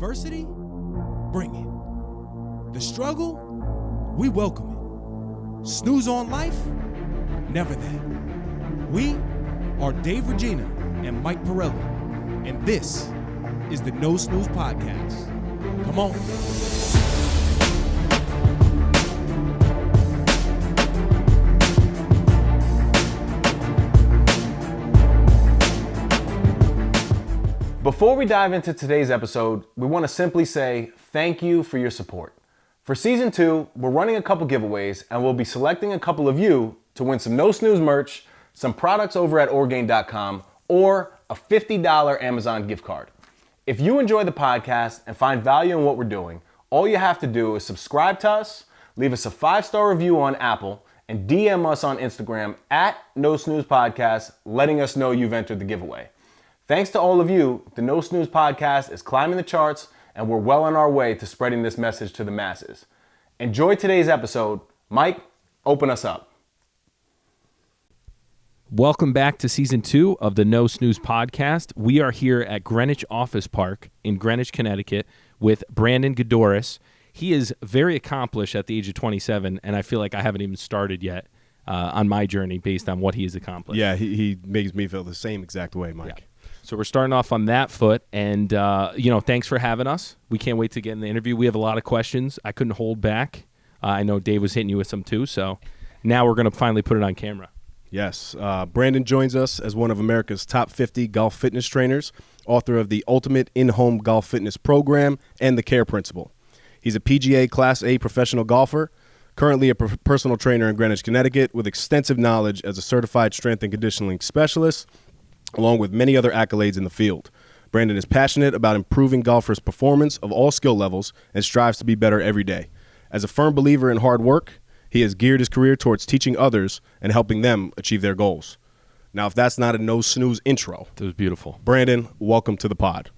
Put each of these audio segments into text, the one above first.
adversity? Bring it. The struggle? We welcome it. Snooze on life? Never that. We are Dave Regina and Mike Pirelli, and this is the No Snooze Podcast. Come on. Before we dive into today's episode, we want to simply say thank you for your support. For season 2, we're running a couple giveaways and we'll be selecting a couple of you to win some No Snooze merch, some products over at Orgain.com, or a $50 Amazon gift card. If you enjoy the podcast and find value in what we're doing, all you have to do is subscribe to us, leave us a 5-star review on Apple, and DM us on Instagram at NoSnoozePodcast, letting us know you've entered the giveaway. Thanks to all of you, the No Snooze Podcast is climbing the charts, and we're well on our way to spreading this message to the masses. Enjoy today's episode. Mike, open us up. Welcome back to Season 2 of the No Snooze Podcast. We are here at Greenwich Office Park in Greenwich, Connecticut with Brandon Gaydorus. He is very accomplished at the age of 27, and I feel like I haven't even started yet on my journey based on what he has accomplished. Yeah, he makes me feel the same exact way, Mike. Yeah. So we're starting off on that foot, and, thanks for having us. We can't wait to get in the interview. We have a lot of questions. I couldn't hold back. I know Dave was hitting you with some too, so now we're going to finally put it on camera. Yes. Brandon joins us as one of America's top 50 golf fitness trainers, author of the Ultimate In-Home Golf Fitness Program and the CARE Principle. He's a PGA Class A professional golfer, currently a personal trainer in Greenwich, Connecticut, with extensive knowledge as a certified strength and conditioning specialist, along with many other accolades in the field. Brandon is passionate about improving golfers' performance of all skill levels and strives to be better every day. As a firm believer in hard work, he has geared his career towards teaching others and helping them achieve their goals. Now, if that's not a No Snooze intro. That was beautiful. Brandon, welcome to the pod.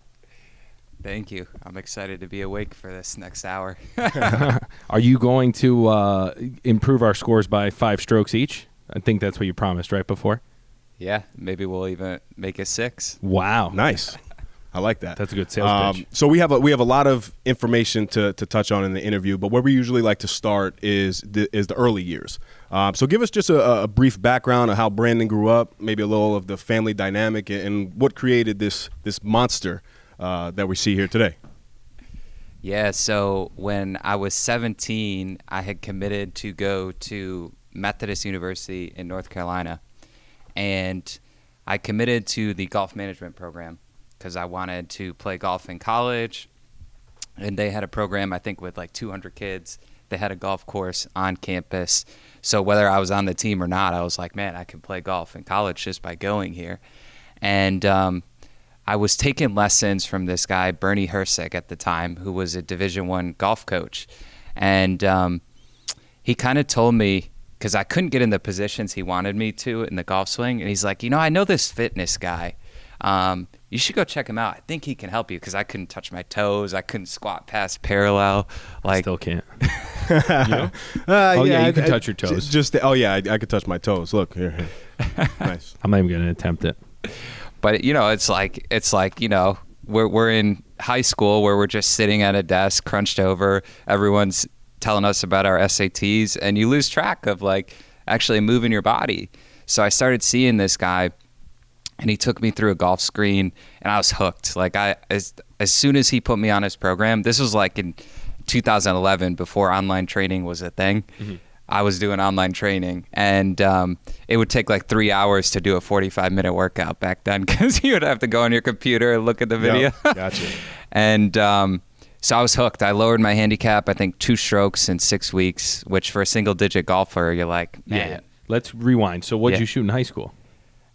Thank you. I'm excited to be awake for this next hour. Are you going to improve our scores by 5 strokes each? I think that's what you promised right before. Yeah, maybe we'll even make it 6. Wow. Nice. I like that. That's a good sales pitch. So we have a lot of information to touch on in the interview, but where we usually like to start is the early years. So give us just a brief background of how Brandon grew up, maybe a little of the family dynamic, and what created this monster that we see here today. Yeah, so when I was 17, I had committed to go to Methodist University in North Carolina, and I committed to the golf management program because I wanted to play golf in college, and they had a program, I think, with like 200 kids. They had a golf course on campus, so whether I was on the team or not, I was like, man, I can play golf in college just by going here. And I was taking lessons from this guy, Bernie Hersick at the time, who was a Division I golf coach, and he kind of told me, because I couldn't get in the positions he wanted me to in the golf swing, and he's like, I know this fitness guy. You should go check him out. I think he can help you, because I couldn't touch my toes. I couldn't squat past parallel. I still can't. You can touch your toes. I could touch my toes. Look, here. Nice. I'm not even going to attempt it. But, it's like we're in high school where we're just sitting at a desk, crunched over. Everyone's telling us about our SATs, and you lose track of like actually moving your body. So I started seeing this guy, and he took me through a golf screen, and I was hooked. Like as soon as he put me on his program, this was like in 2011 before online training was a thing. Mm-hmm. I was doing online training, and it would take like 3 hours to do a 45-minute workout back then, because you would have to go on your computer and look at the video. Yep, gotcha. And so I was hooked. I lowered my handicap, I think 2 strokes in 6 weeks, which for a single-digit golfer, you're like, man. Yeah. Let's rewind. So what did you shoot in high school?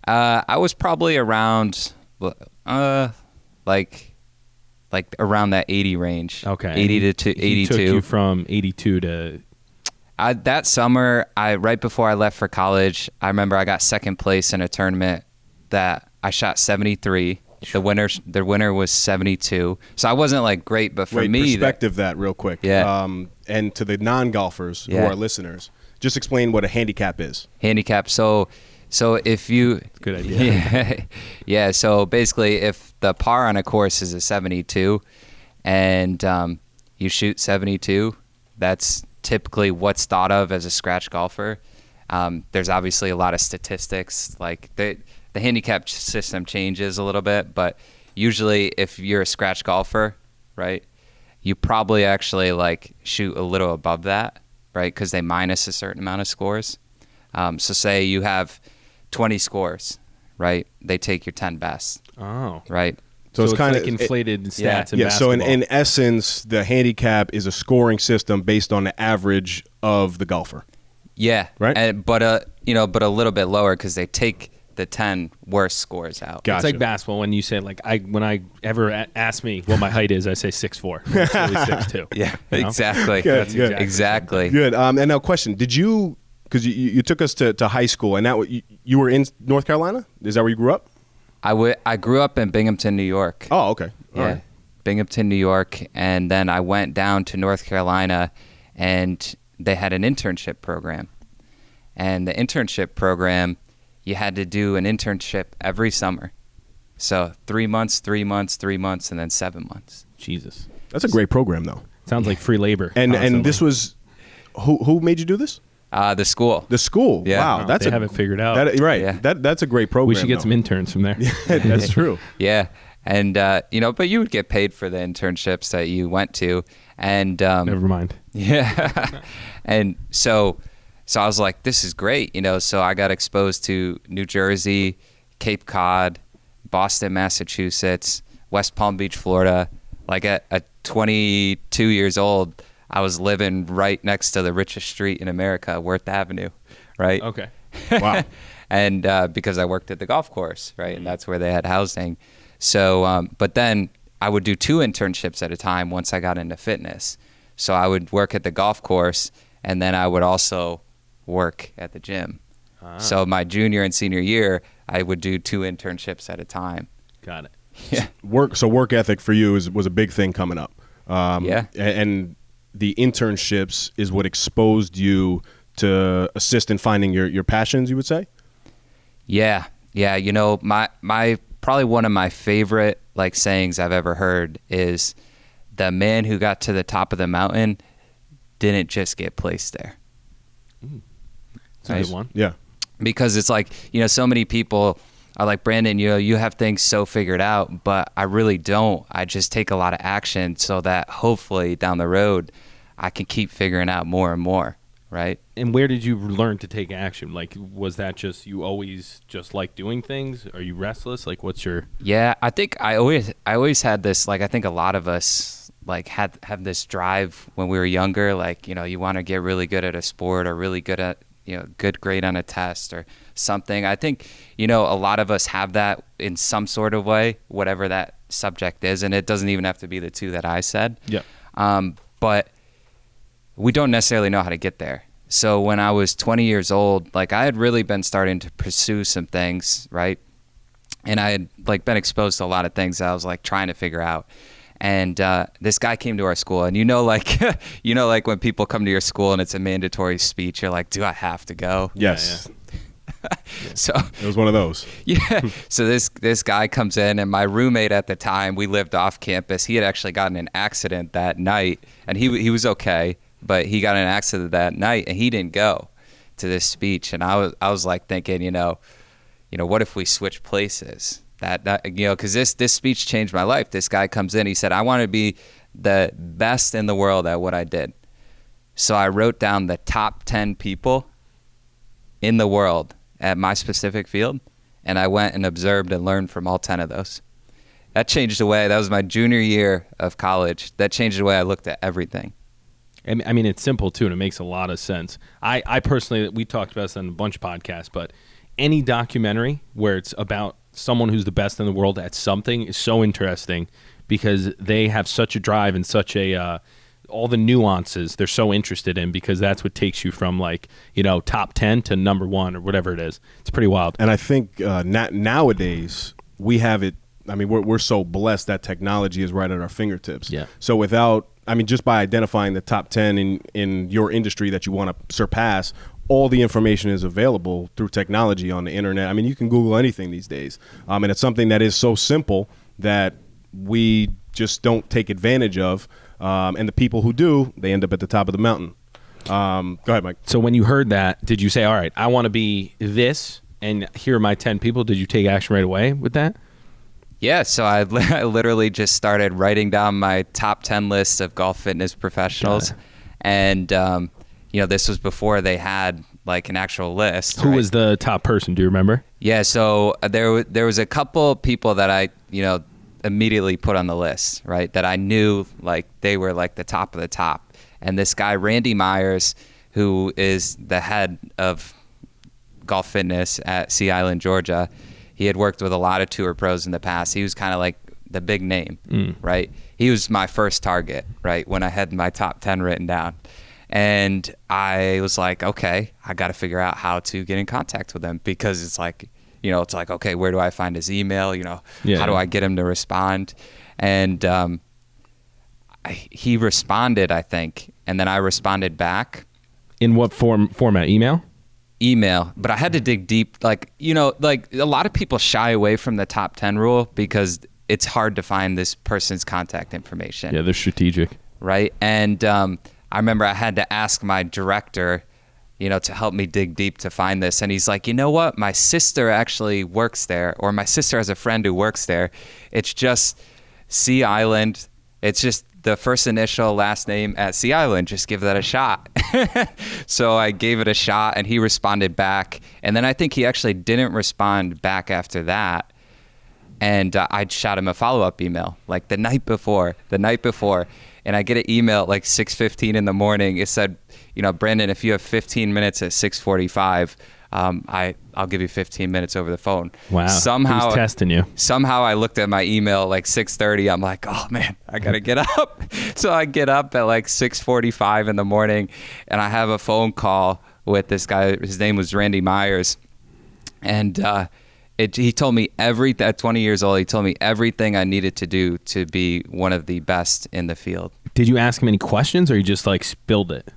I was probably around like around that 80 range. Okay. 80 to 82. He took you from 82 to... that summer, right before I left for college, I remember I got second place in a tournament that I shot 73. The winner was 72. So I wasn't like great, but for me, perspective that real quick. Yeah. And to the non-golfers who are listeners, just explain what a handicap is. Handicap. So if you... Good idea. Yeah. So basically, if the par on a course is a 72 and you shoot 72. That's typically what's thought of as a scratch golfer. There's obviously a lot of statistics, like the handicap system changes a little bit, but usually if you're a scratch golfer, right, you probably actually like shoot a little above that, right, because they minus a certain amount of scores. So say you have 20 scores, right, they take your 10 best. Oh. Right. So it's kind of like inflated stats in yeah. basketball. So in essence, the handicap is a scoring system based on the average of the golfer. Yeah. Right. But a little bit lower because they take the 10 worst scores out. Gotcha. It's like basketball when you say, like, when I ever ask me what my height is, I say 6'4". It's really 6'2". Yeah, You know? exactly. Good, That's good. exactly. Good. And now, question: did you? Because you took us to high school, and now you were in North Carolina. Is that where you grew up? I grew up in Binghamton, New York. Oh, okay. All Yeah, right. Binghamton, New York, and then I went down to North Carolina, and they had an internship program. And the internship program, you had to do an internship every summer. So 3 months, 3 months, 3 months, and then 7 months. Jesus. That's a great program, though. Sounds like free labor. And constantly. this was who made you do this? The school. The school. Yeah. Wow, Wow, that's they have it figured out. Right. Yeah. That's a great program. We should get though. some interns from there. That's true. Yeah. And, but you would get paid for the internships that you went to. And Never mind. yeah. And so I was like, this is great, so I got exposed to New Jersey, Cape Cod, Boston, Massachusetts, West Palm Beach, Florida. Like at 22 years old, I was living right next to the richest street in America, Worth Avenue, right? Okay. Wow. And because I worked at the golf course, right? And that's where they had housing. So, but then I would do 2 internships at a time once I got into fitness. So I would work at the golf course, and then I would also work at the gym. So my junior and senior year, I would do 2 internships at a time. Got it. Yeah. Work ethic for you was a big thing coming up. Yeah. And the internships is what exposed you to assist in finding your passions, you would say? Yeah. My probably one of my favorite like sayings I've ever heard is the man who got to the top of the mountain didn't just get placed there. That's a good one. Yeah. Because it's like, so many people are like, Brandon, you have things so figured out, but I really don't. I just take a lot of action so that hopefully down the road I can keep figuring out more and more, right? And where did you learn to take action? Like, was that just you always just like doing things? Are you restless? Like, what's your... Yeah, I think I always had this, like, I think a lot of us like have this drive when we were younger, like, you want to get really good at a sport or really good at, good grade on a test or something. I think, a lot of us have that in some sort of way, whatever that subject is. And it doesn't even have to be the 2 that I said. Yeah. But we don't necessarily know how to get there. So when I was 20 years old, like I had really been starting to pursue some things, right? And I had like been exposed to a lot of things that I was like trying to figure out. And this guy came to our school, and like when people come to your school and it's a mandatory speech, you're like, do I have to go? Yes. So It was one of those. yeah. So this guy comes in, and my roommate at the time, we lived off campus. He had actually gotten in an accident that night, and he was okay, but he got in an accident that night, and he didn't go to this speech. And I was like thinking, what if we switch places? That because this speech changed my life. This guy comes in, he said, I want to be the best in the world at what I did. So I wrote down the top 10 people in the world at my specific field, and I went and observed and learned from all 10 of those. That changed the way, that was my junior year of college. That changed the way I looked at everything. I mean, it's simple, too, and it makes a lot of sense. I personally, we talked about this on a bunch of podcasts, but any documentary where it's about someone who's the best in the world at something is so interesting because they have such a drive and such a all the nuances they're so interested in, because that's what takes you from like top 10 to number 1 or whatever it is. It's pretty wild. And I think nowadays we have it. I mean, we're so blessed that technology is right at our fingertips. Yeah. So just by identifying the top 10 in your industry that you want to surpass, all the information is available through technology on the internet. I mean, you can Google anything these days. And it's something that is so simple that we just don't take advantage of. And the people who do, they end up at the top of the mountain. Go ahead, Mike. So when you heard that, did you say, all right, I want to be this, and here are my 10 people? Did you take action right away with that? Yeah, so I literally just started writing down my top 10 list of golf fitness professionals. And, this was before they had like an actual list. Who was the top person? Do you remember? Yeah, so there was a couple people that I, immediately put on the list, right? That I knew like they were like the top of the top. And this guy, Randy Myers, who is the head of golf fitness at Sea Island, Georgia, he had worked with a lot of tour pros in the past. He was kind of like the big name, right? He was my first target, right? When I had my top 10 written down. And I was like, okay, I got to figure out how to get in contact with him, because it's like, okay, where do I find his email? How do I get him to respond? And he responded, I think, and then I responded back. In what format? Email, but I had to dig deep. Like a lot of people shy away from the top 10 rule because it's hard to find this person's contact information. Yeah, they're strategic. Right. And I remember I had to ask my director, to help me dig deep to find this. And he's like, you know what? My sister actually works there, or my sister has a friend who works there. It's just Sea Island. It's just the first initial, last name at Sea Island. Just give that a shot. So I gave it a shot, and he responded back. And then I think he actually didn't respond back after that. And I shot him a follow-up email like the night before. And I get an email at like 6:15 in the morning. It said, Brandon, if you have 15 minutes at 6:45, I'll give you 15 minutes over the phone. Wow. Somehow, he's testing you. Somehow I looked at my email like 6:30. I'm like, oh man, I gotta get up. So I get up at like 6:45 in the morning, and I have a phone call with this guy. His name was Randy Myers, and he told me at 20 years old, he told me everything I needed to do to be one of the best in the field. Did you ask him any questions, or you just like spilled it?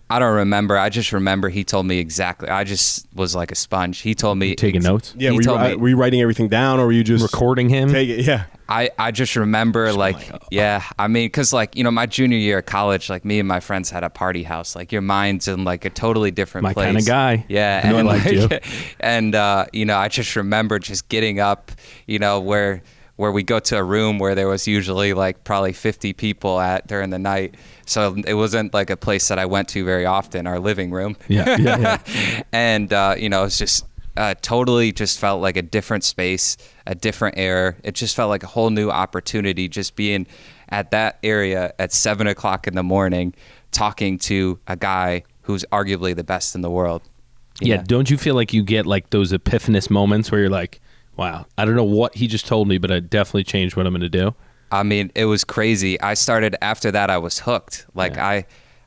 I don't remember. I just remember he told me exactly. I just was like a sponge. He told me. Taking notes? Yeah, were you writing everything down, or were you just recording him? Take it, yeah. I just remember because my junior year of college, like me and my friends had a party house. Like your mind's in like a totally different my place. kind of guy. Yeah. I know and I liked you. And, I just remember just getting up, where we go to a room where there was usually like probably 50 people during the night. So it wasn't like a place that I went to very often, our living room. Yeah. And, it's just totally just felt like a different space, a different air. It just felt like a whole new opportunity, just being at that area at 7 o'clock in the morning, talking to a guy who's arguably the best in the world. Yeah. Don't you feel like you get like those epiphanous moments where you're like, wow, I don't know what he just told me, but it definitely changed what I'm going to do? I mean, it was crazy. After that, I was hooked. Like I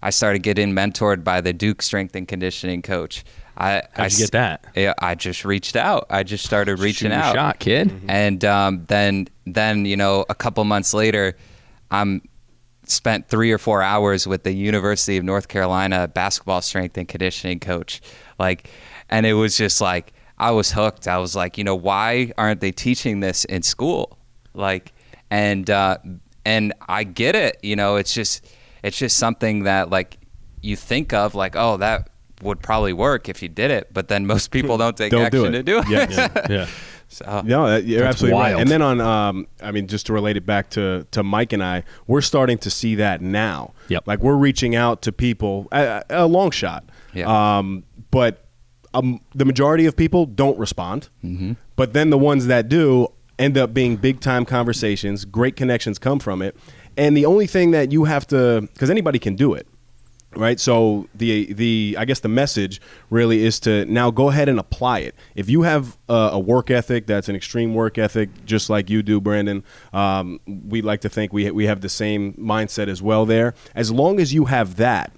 started getting mentored by the Duke strength and conditioning coach. How'd you get that? Yeah, I just reached out. I just started reaching out. Shot, kid. Mm-hmm. And then a couple months later, spent 3 or 4 hours with the University of North Carolina basketball strength and conditioning coach. And it was just like, I was hooked. I was like, why aren't they teaching this in school? And I get it. It's just something that like you think of like, oh, that would probably work if you did it, but then most people don't take action to do it. Yeah. So no, you're absolutely wild. right. And then on, just to relate it back to Mike and I, we're starting to see that now. Yep. Like we're reaching out to people, a long shot. Yeah. But the majority of people don't respond. Mm-hmm. But then the ones that do end up being big time conversations. Great connections come from it. And the only thing that you have to, because anybody can do it. Right. So I guess the message really is to now go ahead and apply it. If you have a work ethic that's an extreme work ethic, just like you do, Brandon, we like to think we have the same mindset as well there. As long as you have that,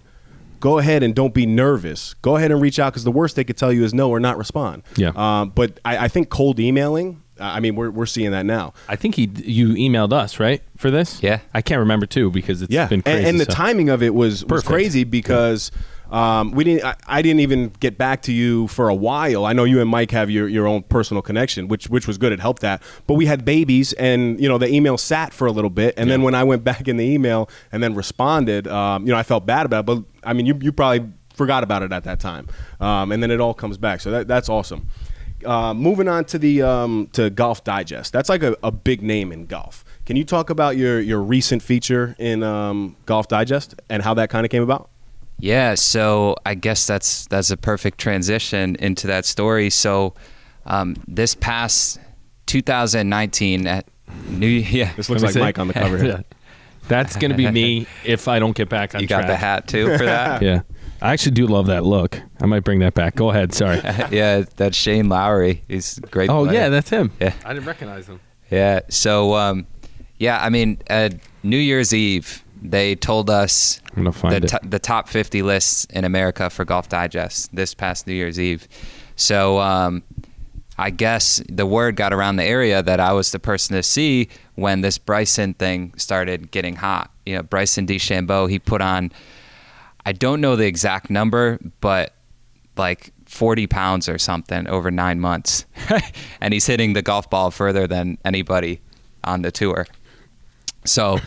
go ahead and don't be nervous. Go ahead and reach out, because the worst they could tell you is no or not respond. Yeah. But I think cold emailing, we're seeing that now. I think you emailed us, right, for this? Yeah. I can't remember, too, because it's been crazy. And the timing of it was crazy because I didn't even get back to you for a while. I know you and Mike have your own personal connection, which was good. It helped that. But we had babies, and the email sat for a little bit, and then when I went back in the email and then responded, I felt bad about it. But I mean, you probably forgot about it at that time, and then it all comes back. So that's awesome. Moving on to to Golf Digest. That's like a big name in golf. Can you talk about your recent feature in Golf Digest and how that kind of came about? Yeah, so I guess that's a perfect transition into that story. So this past 2019 at This looks like Mike on the cover here. That's going to be me if I don't get back on you track. got the hat too for that? Yeah. I actually do love that look. I might bring that back. Go ahead. Sorry. Yeah, that's Shane Lowry. He's a great player. Yeah, that's him. Yeah. I didn't recognize him. Yeah, so I mean, New Year's Eve, they told us I'm gonna find the top 50 lists in America for Golf Digest this past New Year's Eve. So I guess the word got around the area that I was the person to see when this Bryson thing started getting hot. Bryson DeChambeau, he put on, I don't know the exact number, but like 40 pounds or something over 9 months. And he's hitting the golf ball further than anybody on the tour. So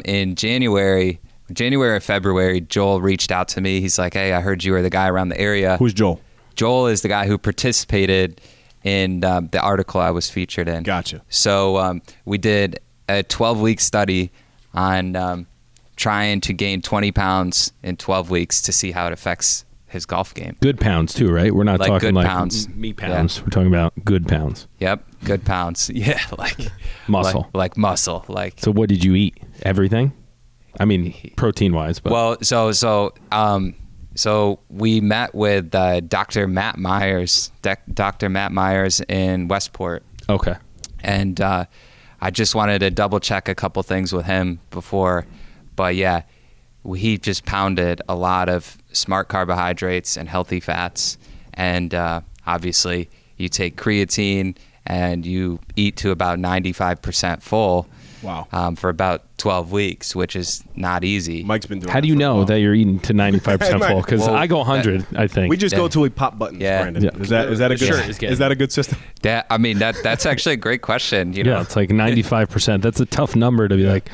in January or February, Joel reached out to me. He's like, hey, I heard you were the guy around the area. Who's Joel? Joel is the guy who participated in the article I was featured in. Gotcha. So we did a 12-week study on trying to gain 20 pounds in 12 weeks to see how it affects his golf game. Good pounds too, right? We're not Like talking good like pounds. meat pounds. Yeah. We're talking about good pounds. Yep, good pounds. Yeah, like muscle. Like muscle. Like. So what did you eat? Everything? I mean, protein-wise, but. Well, so we met with Dr. Matt Myers, Dr. Matt Myers in Westport. Okay. And I just wanted to double check a couple things with him before, but yeah, he just pounded a lot of smart carbohydrates and healthy fats. And obviously you take creatine and you eat to about 95% full. Wow. For about 12 weeks, which is not easy. Mike's been doing How do you know that you're eating to 95% full? Because I go 100, I think. We just go till we pop buttons, Brandon. Yeah. Is that a good? Sure, is that a good system? I mean, that's actually a great question. You know, yeah, it's like 95%. That's a tough number to be like,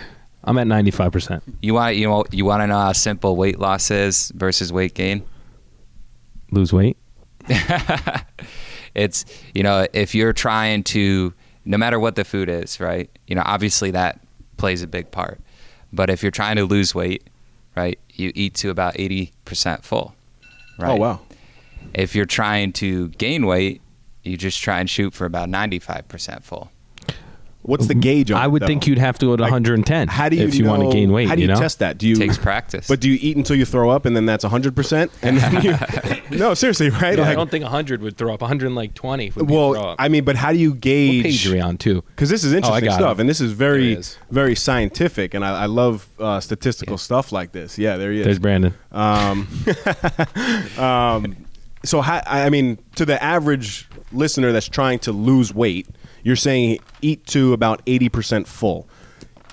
I'm at 95%. You want to know how simple weight loss is versus weight gain? Lose weight? It's, if you're trying to, no matter what the food is, right? Obviously that plays a big part. But if you're trying to lose weight, right, you eat to about 80% full, right? Oh, wow. If you're trying to gain weight, you just try and shoot for about 95% full. What's the gauge on I would it, think though? you'd have to go to 110 How do you if you want to gain weight. How do you test that? Do you takes practice? But do you eat until you throw up and then that's 100%? And then no, seriously, right? Yeah, like, I don't think 100 would throw up. 120 would throw well, up. I mean, but how do you gauge? What page are we on too? Because this is interesting stuff, and this is very, is. very scientific, and I love statistical stuff like this. Yeah, there he is. There's Brandon. So, I mean, to the average listener that's trying to lose weight, you're saying eat to about 80% full.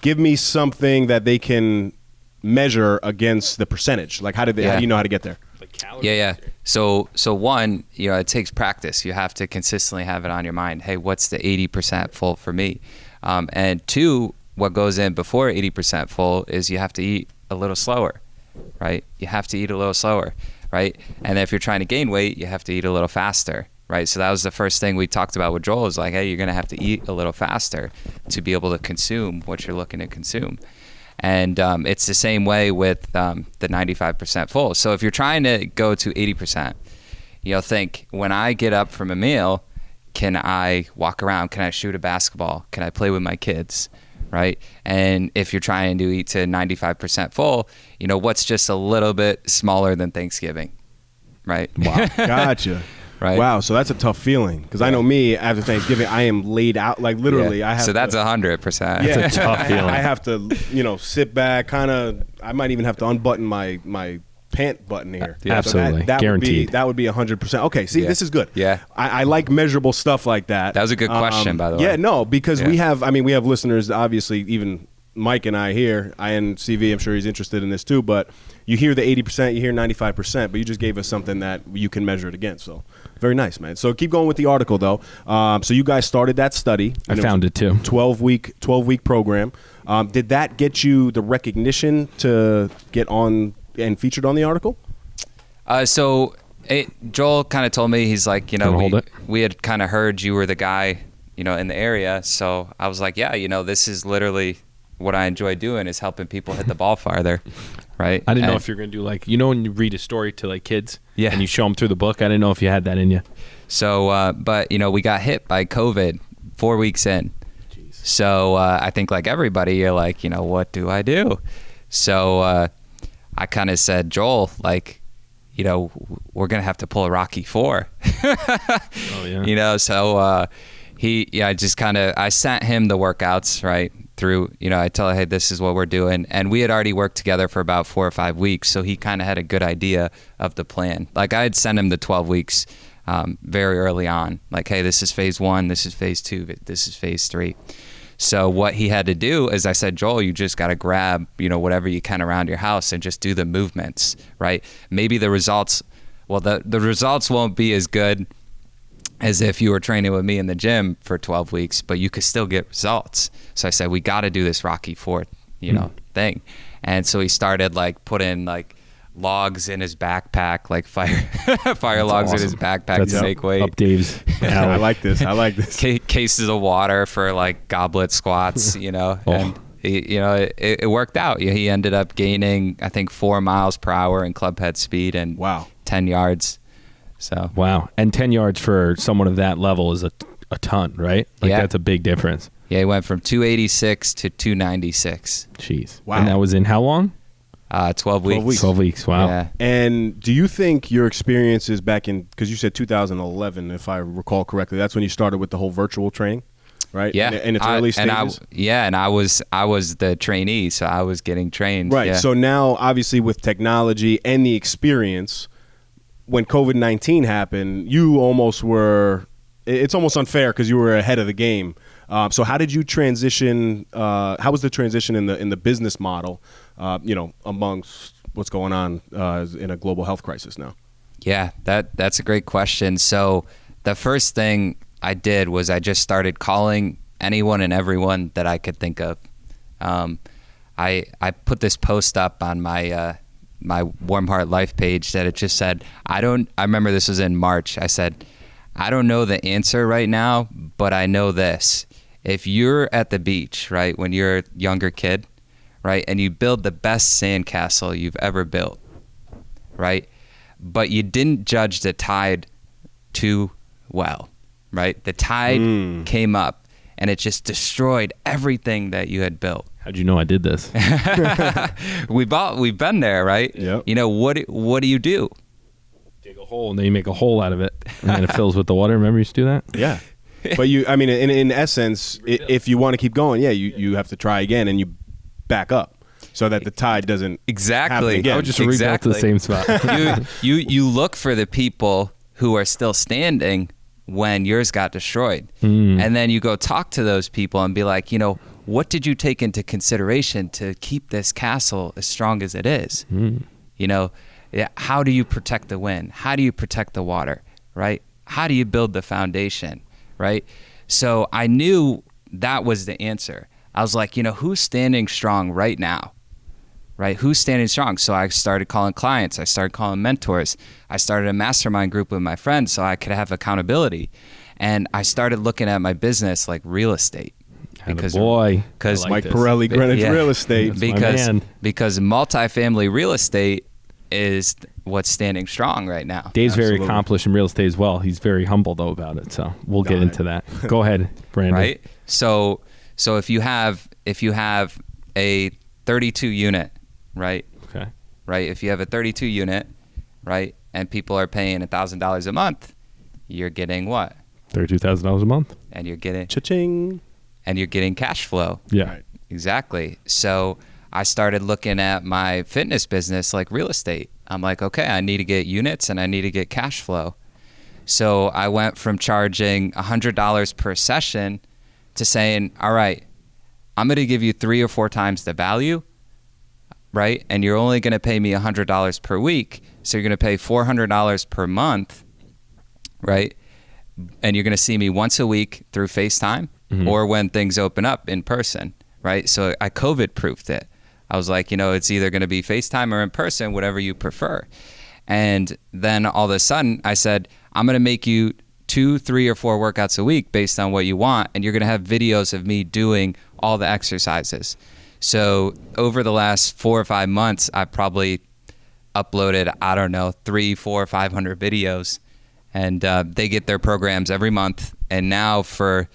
Give me something that they can measure against the percentage. Like, how do you know how to get there? Yeah. So one, it takes practice. You have to consistently have it on your mind. Hey, what's the 80% full for me? And two, what goes in before 80% full is you have to eat a little slower, right? You have to eat a little slower, right? And if you're trying to gain weight, you have to eat a little faster, right? So that was the first thing we talked about with Joel is like, hey, you're going to have to eat a little faster to be able to consume what you're looking to consume. And it's the same way with the 95% full. So if you're trying to go to 80%, think, when I get up from a meal, can I walk around? Can I shoot a basketball? Can I play with my kids? Right? And if you're trying to eat to 95% full, what's just a little bit smaller than Thanksgiving? Right? Wow. Gotcha. Right. Wow, so that's a tough feeling because I know me after Thanksgiving, I am laid out like literally. Yeah. I have. So that's 100%. Yeah, That's a tough feeling. I have to, sit back, kind of. I might even have to unbutton my pant button here. Yeah. Absolutely. So that Guaranteed. Would be 100%. Okay, see, this is good. Yeah. I like measurable stuff like that. That was a good question, by the way. Yeah, no, because we have listeners, obviously, even Mike and I here, and CV, I'm sure he's interested in this too, but you hear the 80%, you hear 95%, but you just gave us something that you can measure it against. So very nice, man. So keep going with the article, though. So you guys started that study. I found it too. 12-week program. Did that get you the recognition to get on and featured on the article? Joel kind of told me, he's like, Hold we had kind of heard you were the guy, in the area. So I was like, yeah, this is literally what I enjoy doing, is helping people hit the ball farther, right? I didn't know if you're going to do like, when you read a story to like kids and you show them through the book. I didn't know if you had that in you. So, but, we got hit by COVID 4 weeks in. Jeez. So I think like everybody, you're like, what do I do? So I kind of said, Joel, like, we're going to have to pull a Rocky IV. Oh, yeah. So I sent him the workouts, right? Through, I tell him, hey, this is what we're doing. And we had already worked together for about 4 or 5 weeks. So he kind of had a good idea of the plan. Like I had sent him the 12 weeks very early on. Like, hey, this is phase 1, this is phase 2, this is phase 3. So what he had to do is I said, Joel, you just got to grab, whatever you can around your house and just do the movements, right? Maybe the results, the results won't be as good as if you were training with me in the gym for 12 weeks, but you could still get results. So I said, we got to do this Rocky IV, thing. And so he started like putting like logs in his backpack, like fire logs in his backpack to make weight. Up Dave's. I like this. Cases of water for like goblet squats, and it worked out. He ended up gaining, I think, 4 miles per hour in club head speed and 10 yards. So wow, and 10 yards for someone of that level is a ton, right? Like that's a big difference. Yeah, he went from 286 to 296. Jeez. Wow. And that was in how long? 12 weeks. 12 weeks. Wow. Yeah. And do you think your experiences back in, because you said 2011, if I recall correctly, that's when you started with the whole virtual training, right? Yeah. In its early stages? And I was the trainee, so I was getting trained. Right. Yeah. So now, obviously, with technology and the experience, when COVID-19 happened, you almost were, it's almost unfair because you were ahead of the game. So how did you transition? How was the transition in the business model, amongst what's going on in a global health crisis now? Yeah, that's a great question. So the first thing I did was I just started calling anyone and everyone that I could think of. I put this post up on my Warm Heart Life page that it just said, I remember this was in March. I said, I don't know the answer right now, but I know this. If you're at the beach, right, when you're a younger kid, right, and you build the best sandcastle you've ever built, right, but you didn't judge the tide too well, right? The tide came up and it just destroyed everything that you had built. How'd you know I did this? We've been there, right? Yep. What do you do? Dig a hole and then you make a hole out of it and then it fills with the water. Remember you used to do that? Yeah. But in essence, if you want to keep going, you have to try again and you back up so that the tide doesn't happen again. I would just rebuild to the same spot. you look for the people who are still standing when yours got destroyed. And then you go talk to those people and be like, what did you take into consideration to keep this castle as strong as it is? How do you protect the wind? How do you protect the water, right? How do you build the foundation, right? So I knew that was the answer. I was like, who's standing strong right now, right? Who's standing strong? So I started calling clients. I started calling mentors. I started a mastermind group with my friends so I could have accountability. And I started looking at my business like real estate. Because Mike Pirelli, Greenwich Real Estate. Because multifamily real estate is what's standing strong right now. Dave's very accomplished in real estate as well. He's very humble though about it. So we'll get into that. Go ahead, Brandon. Right. So if you have a 32 unit, right? Okay. Right. If you have a 32 unit, right, and people are paying $1,000 a month, you're getting what? $32,000 a month. And you're getting Cha-ching. And you're getting cash flow. Yeah. Right. Exactly. So I started looking at my fitness business like real estate. I'm like, okay, I need to get units and I need to get cash flow. So I went from charging $100 per session to saying, all right, I'm going to give you 3 or 4 times the value, right? And you're only going to pay me $100 per week. So you're going to pay $400 per month, right? And you're going to see me once a week through FaceTime or when things open up in person, right? So I COVID proofed it. I was like, it's either going to be FaceTime or in person, whatever you prefer. And then all of a sudden I said, I'm going to make you 2, 3, or 4 workouts a week based on what you want. And you're going to have videos of me doing all the exercises. So over the last 4 or 5 months, I probably uploaded, 300, 400, 500 videos. And they get their programs every month. And now for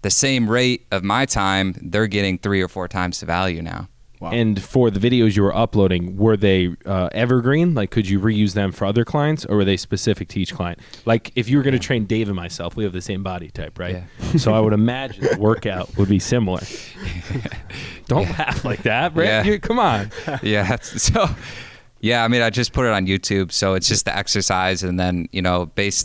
the same rate of my time, they're getting 3 or 4 times the value now. Wow. And for the videos you were uploading, were they evergreen? Like, could you reuse them for other clients, or were they specific to each client? Like, if you were going to train Dave and myself, we have the same body type, right? Yeah. So I would imagine the workout would be similar. Don't laugh like that, Brett. Yeah. Come on. Yeah. So, yeah, I mean, I just put it on YouTube. So it's just the exercise. And then,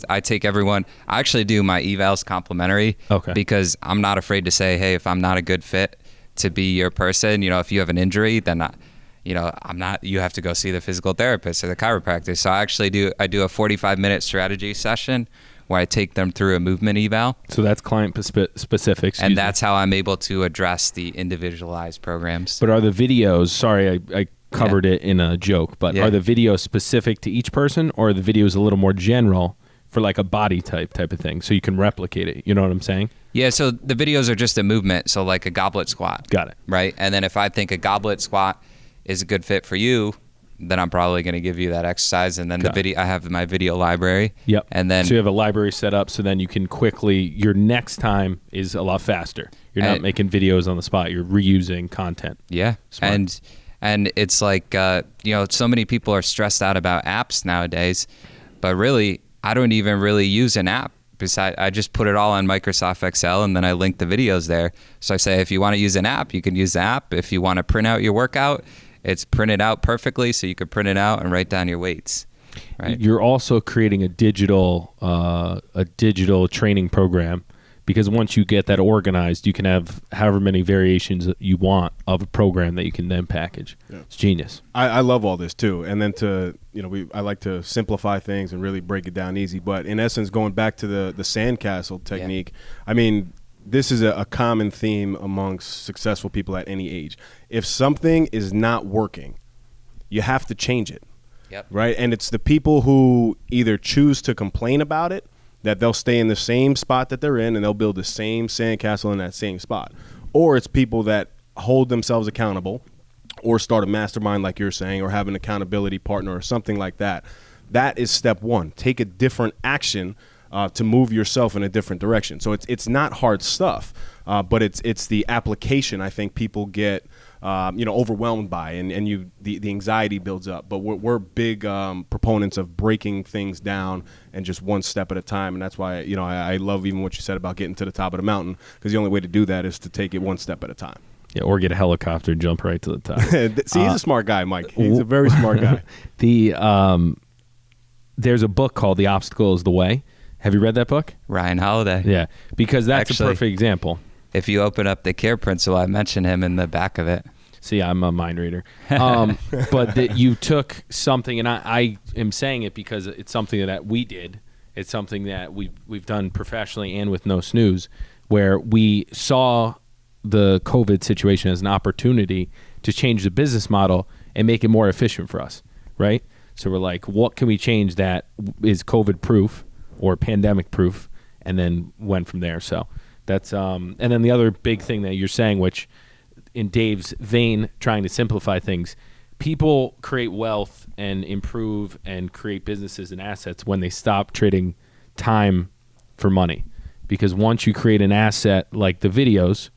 I take everyone. I actually do my evals complimentary. Okay. Because I'm not afraid to say, hey, if I'm not a good fit to be your person, if you have an injury, then I'm not, you have to go see the physical therapist or the chiropractor. So I do a 45-minute strategy session where I take them through a movement eval. So that's client specific. And that's how I'm able to address the individualized programs. But are the videos, sorry, I covered it in a joke, but are the videos specific to each person, or are the videos a little more general for like a body type of thing, so you can replicate it? You know what I'm saying? Yeah, so the videos are just a movement, so like a goblet squat. Got it. Right? And then if I think a goblet squat is a good fit for you, then I'm probably going to give you that exercise. And then I have my video library. Yep. And then so you have a library set up, so then you can quickly, your next time is a lot faster. You're not making videos on the spot. You're reusing content. Yeah. Smart. And it's like, so many people are stressed out about apps nowadays, but really, I don't even really use an app. Besides, I just put it all on Microsoft Excel, and then I link the videos there. So I say, if you want to use an app, you can use the app. If you want to print out your workout, it's printed out perfectly, so you could print it out and write down your weights. Right? You're also creating a digital training program, because once you get that organized, you can have however many variations you want of a program that you can then package. Yeah. It's genius. I love all this too. And then I like to simplify things and really break it down easy. But in essence, going back to the sandcastle technique, I mean, this is a common theme amongst successful people at any age. If something is not working, you have to change it. Yep. Right? And it's the people who either choose to complain about it, that they'll stay in the same spot that they're in and they'll build the same sandcastle in that same spot. Or it's people that hold themselves accountable or start a mastermind like you're saying, or have an accountability partner or something like that. That is step one. Take a different action to move yourself in a different direction. So it's not hard stuff, but it's the application I think people get overwhelmed by, and the anxiety builds up. But we're big proponents of breaking things down and just one step at a time. And that's why I love even what you said about getting to the top of the mountain, because the only way to do that is to take it one step at a time. Yeah, or get a helicopter and jump right to the top. See, he's a smart guy, Mike. He's a very smart guy. There's a book called The Obstacle is the Way. Have you read that book? Ryan Holiday. Yeah, because that's Actually, a perfect example. If you open up the Care Principle, I mention him in the back of it. See, I'm a mind reader. But that you took something, and I am saying it because it's something that we did. It's something that we've done professionally and with No Snooze, where we saw the COVID situation as an opportunity to change the business model and make it more efficient for us, right? So we're like, what can we change that is COVID proof or pandemic proof, and then went from there. So that's and then the other big thing that you're saying, which in Dave's vein, trying to simplify things, people create wealth and improve and create businesses and assets when they stop trading time for money. Because once you create an asset like the videos,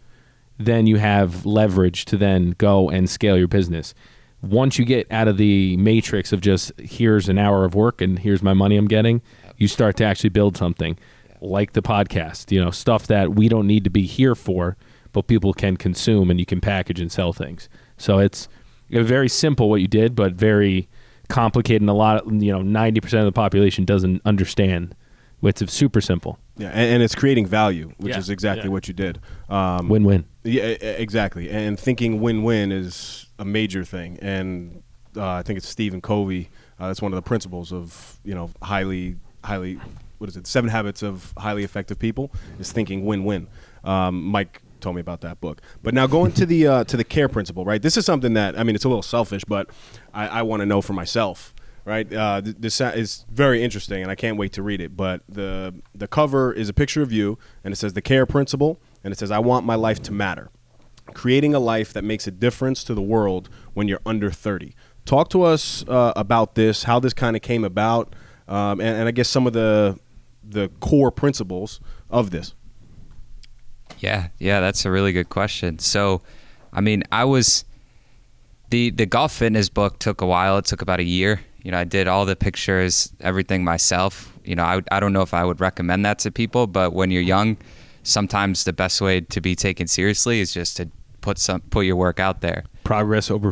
then you have leverage to then go and scale your business. Once you get out of the matrix of just here's an hour of work and here's my money I'm getting, you start to actually build something like the podcast, stuff that we don't need to be here for, but people can consume, and you can package and sell things. So it's very simple what you did, but very complicated, and a lot of, 90% of the population doesn't understand It's super simple. Yeah, and it's creating value, which Yeah, is exactly yeah. what you did. Win-win. Yeah, exactly. And thinking win-win is a major thing. And I think it's Stephen Covey. That's one of the principles of, highly, what is it? 7 Habits of Highly Effective People is thinking win-win. Mike told me about that book. But now going to the care principle, right? This is something that, it's a little selfish, but I want to know for myself. Right, this is very interesting, and I can't wait to read it. But the cover is a picture of you, and it says the care principle, and it says, "I want my life to matter, creating a life that makes a difference to the world when you're under 30." Talk to us about this, how this kind of came about, and I guess some of the core principles of this. Yeah, that's a really good question. So, I was the golf fitness book took a while. It took about a year. I did all the pictures, everything myself. I don't know if I would recommend that to people, but when you're young, sometimes the best way to be taken seriously is just to put your work out there. Progress over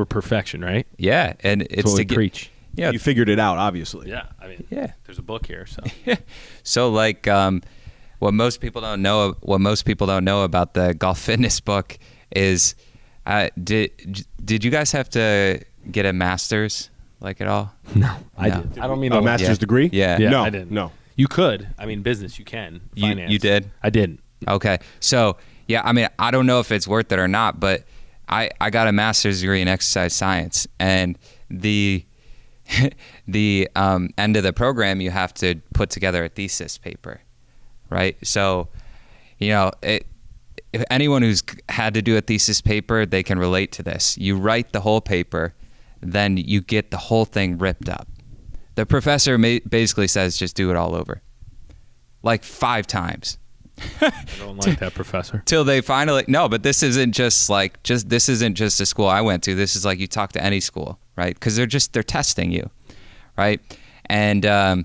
perfection, right? Yeah, and That's it's what to we get, preach. Yeah, You figured it out, obviously. Yeah, yeah. there's a book here, so. So what most people don't know about the golf fitness book is, did you guys have to get a master's at all? No, I did. I don't mean A master's degree? Yeah. No, I didn't. No. You could. Business, you can. Finance. You did? I didn't. Okay. So, yeah, I don't know if it's worth it or not, but I got a master's degree in exercise science, and the end of the program, you have to put together a thesis paper, right? So, if anyone who's had to do a thesis paper, they can relate to this. You write the whole paper, then you get the whole thing ripped up. The professor basically says, just do it all over. 5 times. I don't like that professor. Till they finally, no, but this isn't this isn't just a school I went to. This is you talk to any school, right? Because they're testing you, right? And a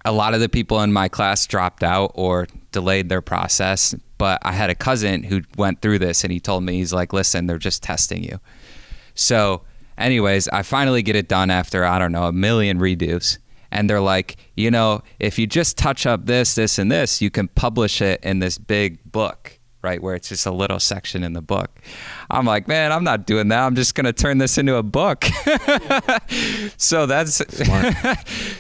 lot of the people in my class dropped out or delayed their process. But I had a cousin who went through this, and he told me, he's like, listen, they're just testing you. So anyways, I finally get it done after, I don't know, 1 million redos. And they're like, if you just touch up this, this, and this, you can publish it in this big book, right? Where it's just a little section in the book. I'm like, man, I'm not doing that. I'm just going to turn this into a book. So that's Smart.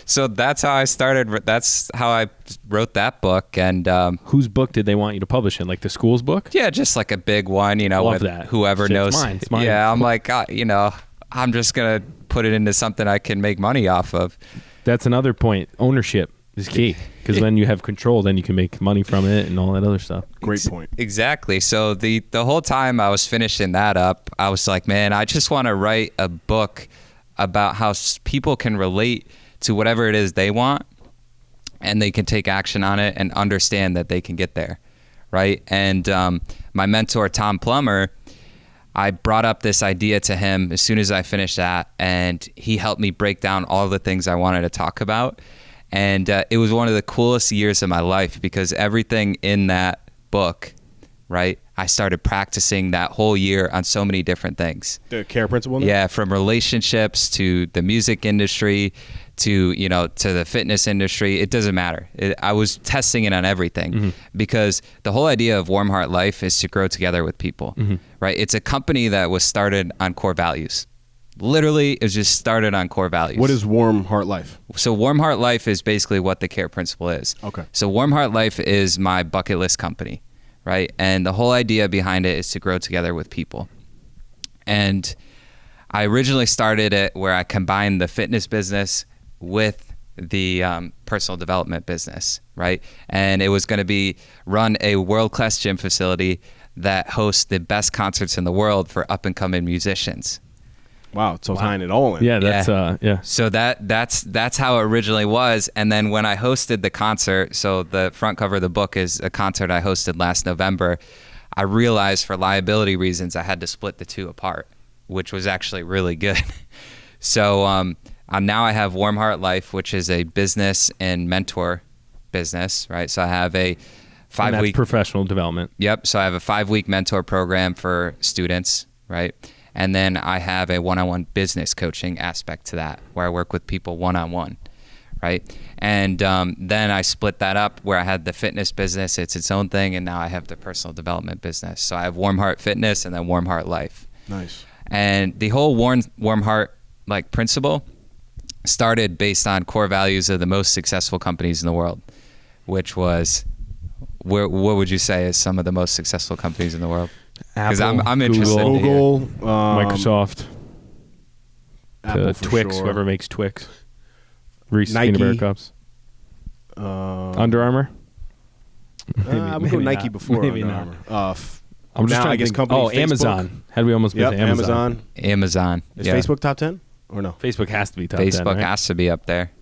So that's how I started. That's how I wrote that book. And Whose book did they want you to publish in? The school's book? yeah, just a big one, Love with that. whoever Shit, knows. it's mine. Yeah, I'm like, I'm just going to put it into something I can make money off of. That's another point. Ownership is key, because then you have control, then you can make money from it and all that other stuff. Great point. Exactly. So the whole time I was finishing that up, I was like, man, I just want to write a book about how people can relate to whatever it is they want, and they can take action on it and understand that they can get there, right? And my mentor, Tom Plummer, I brought up this idea to him as soon as I finished that, and he helped me break down all the things I wanted to talk about. And it was one of the coolest years of my life, because everything in that book, right, I started practicing that whole year on so many different things. The care principle? Yeah, from relationships to the music industry to, to the fitness industry. It doesn't matter. I was testing it on everything, because the whole idea of Warm Heart Life is to grow together with people, right? It's a company that was started on core values. Literally, it was just started on core values. What is Warm Heart Life? So Warm Heart Life is basically what the care principle is. Okay. So Warm Heart Life is my bucket list company, right? And the whole idea behind it is to grow together with people. And I originally started it where I combined the fitness business with the personal development business, right? And it was going to run a world-class gym facility that hosts the best concerts in the world for up-and-coming musicians. Wow, so tying it all in. Yeah, that's yeah. So that's how it originally was. And then when I hosted the concert, so the front cover of the book is a concert I hosted last November, I realized for liability reasons I had to split the two apart, which was actually really good. So now I have Warm Heart Life, which is a business and mentor business, right? So I have a 5-week professional development. Yep. So I have a 5-week mentor program for students, right? And then I have a one-on-one business coaching aspect to that, where I work with people one-on-one, right? And then I split that up where I had the fitness business, it's its own thing, and now I have the personal development business. So I have Warm Heart Fitness and then Warm Heart Life. Nice. And the whole Warm Heart like principle started based on core values of the most successful companies in the world, which was, what would you say is some of the most successful companies in the world? Because I'm interested. Google, Microsoft, Apple for Twix, sure. whoever makes Twix, Reese's Nike. Peanut Butter Cups, Under Armour. I would go maybe Nike not. before Maybe Under not. Armour. I'm just now, trying I to guess think. company Oh, Facebook. Amazon. How do we almost miss Yep, Amazon? Amazon. Is yeah. Facebook top 10 or no? Facebook has to be top 10, Facebook right? has to be up there.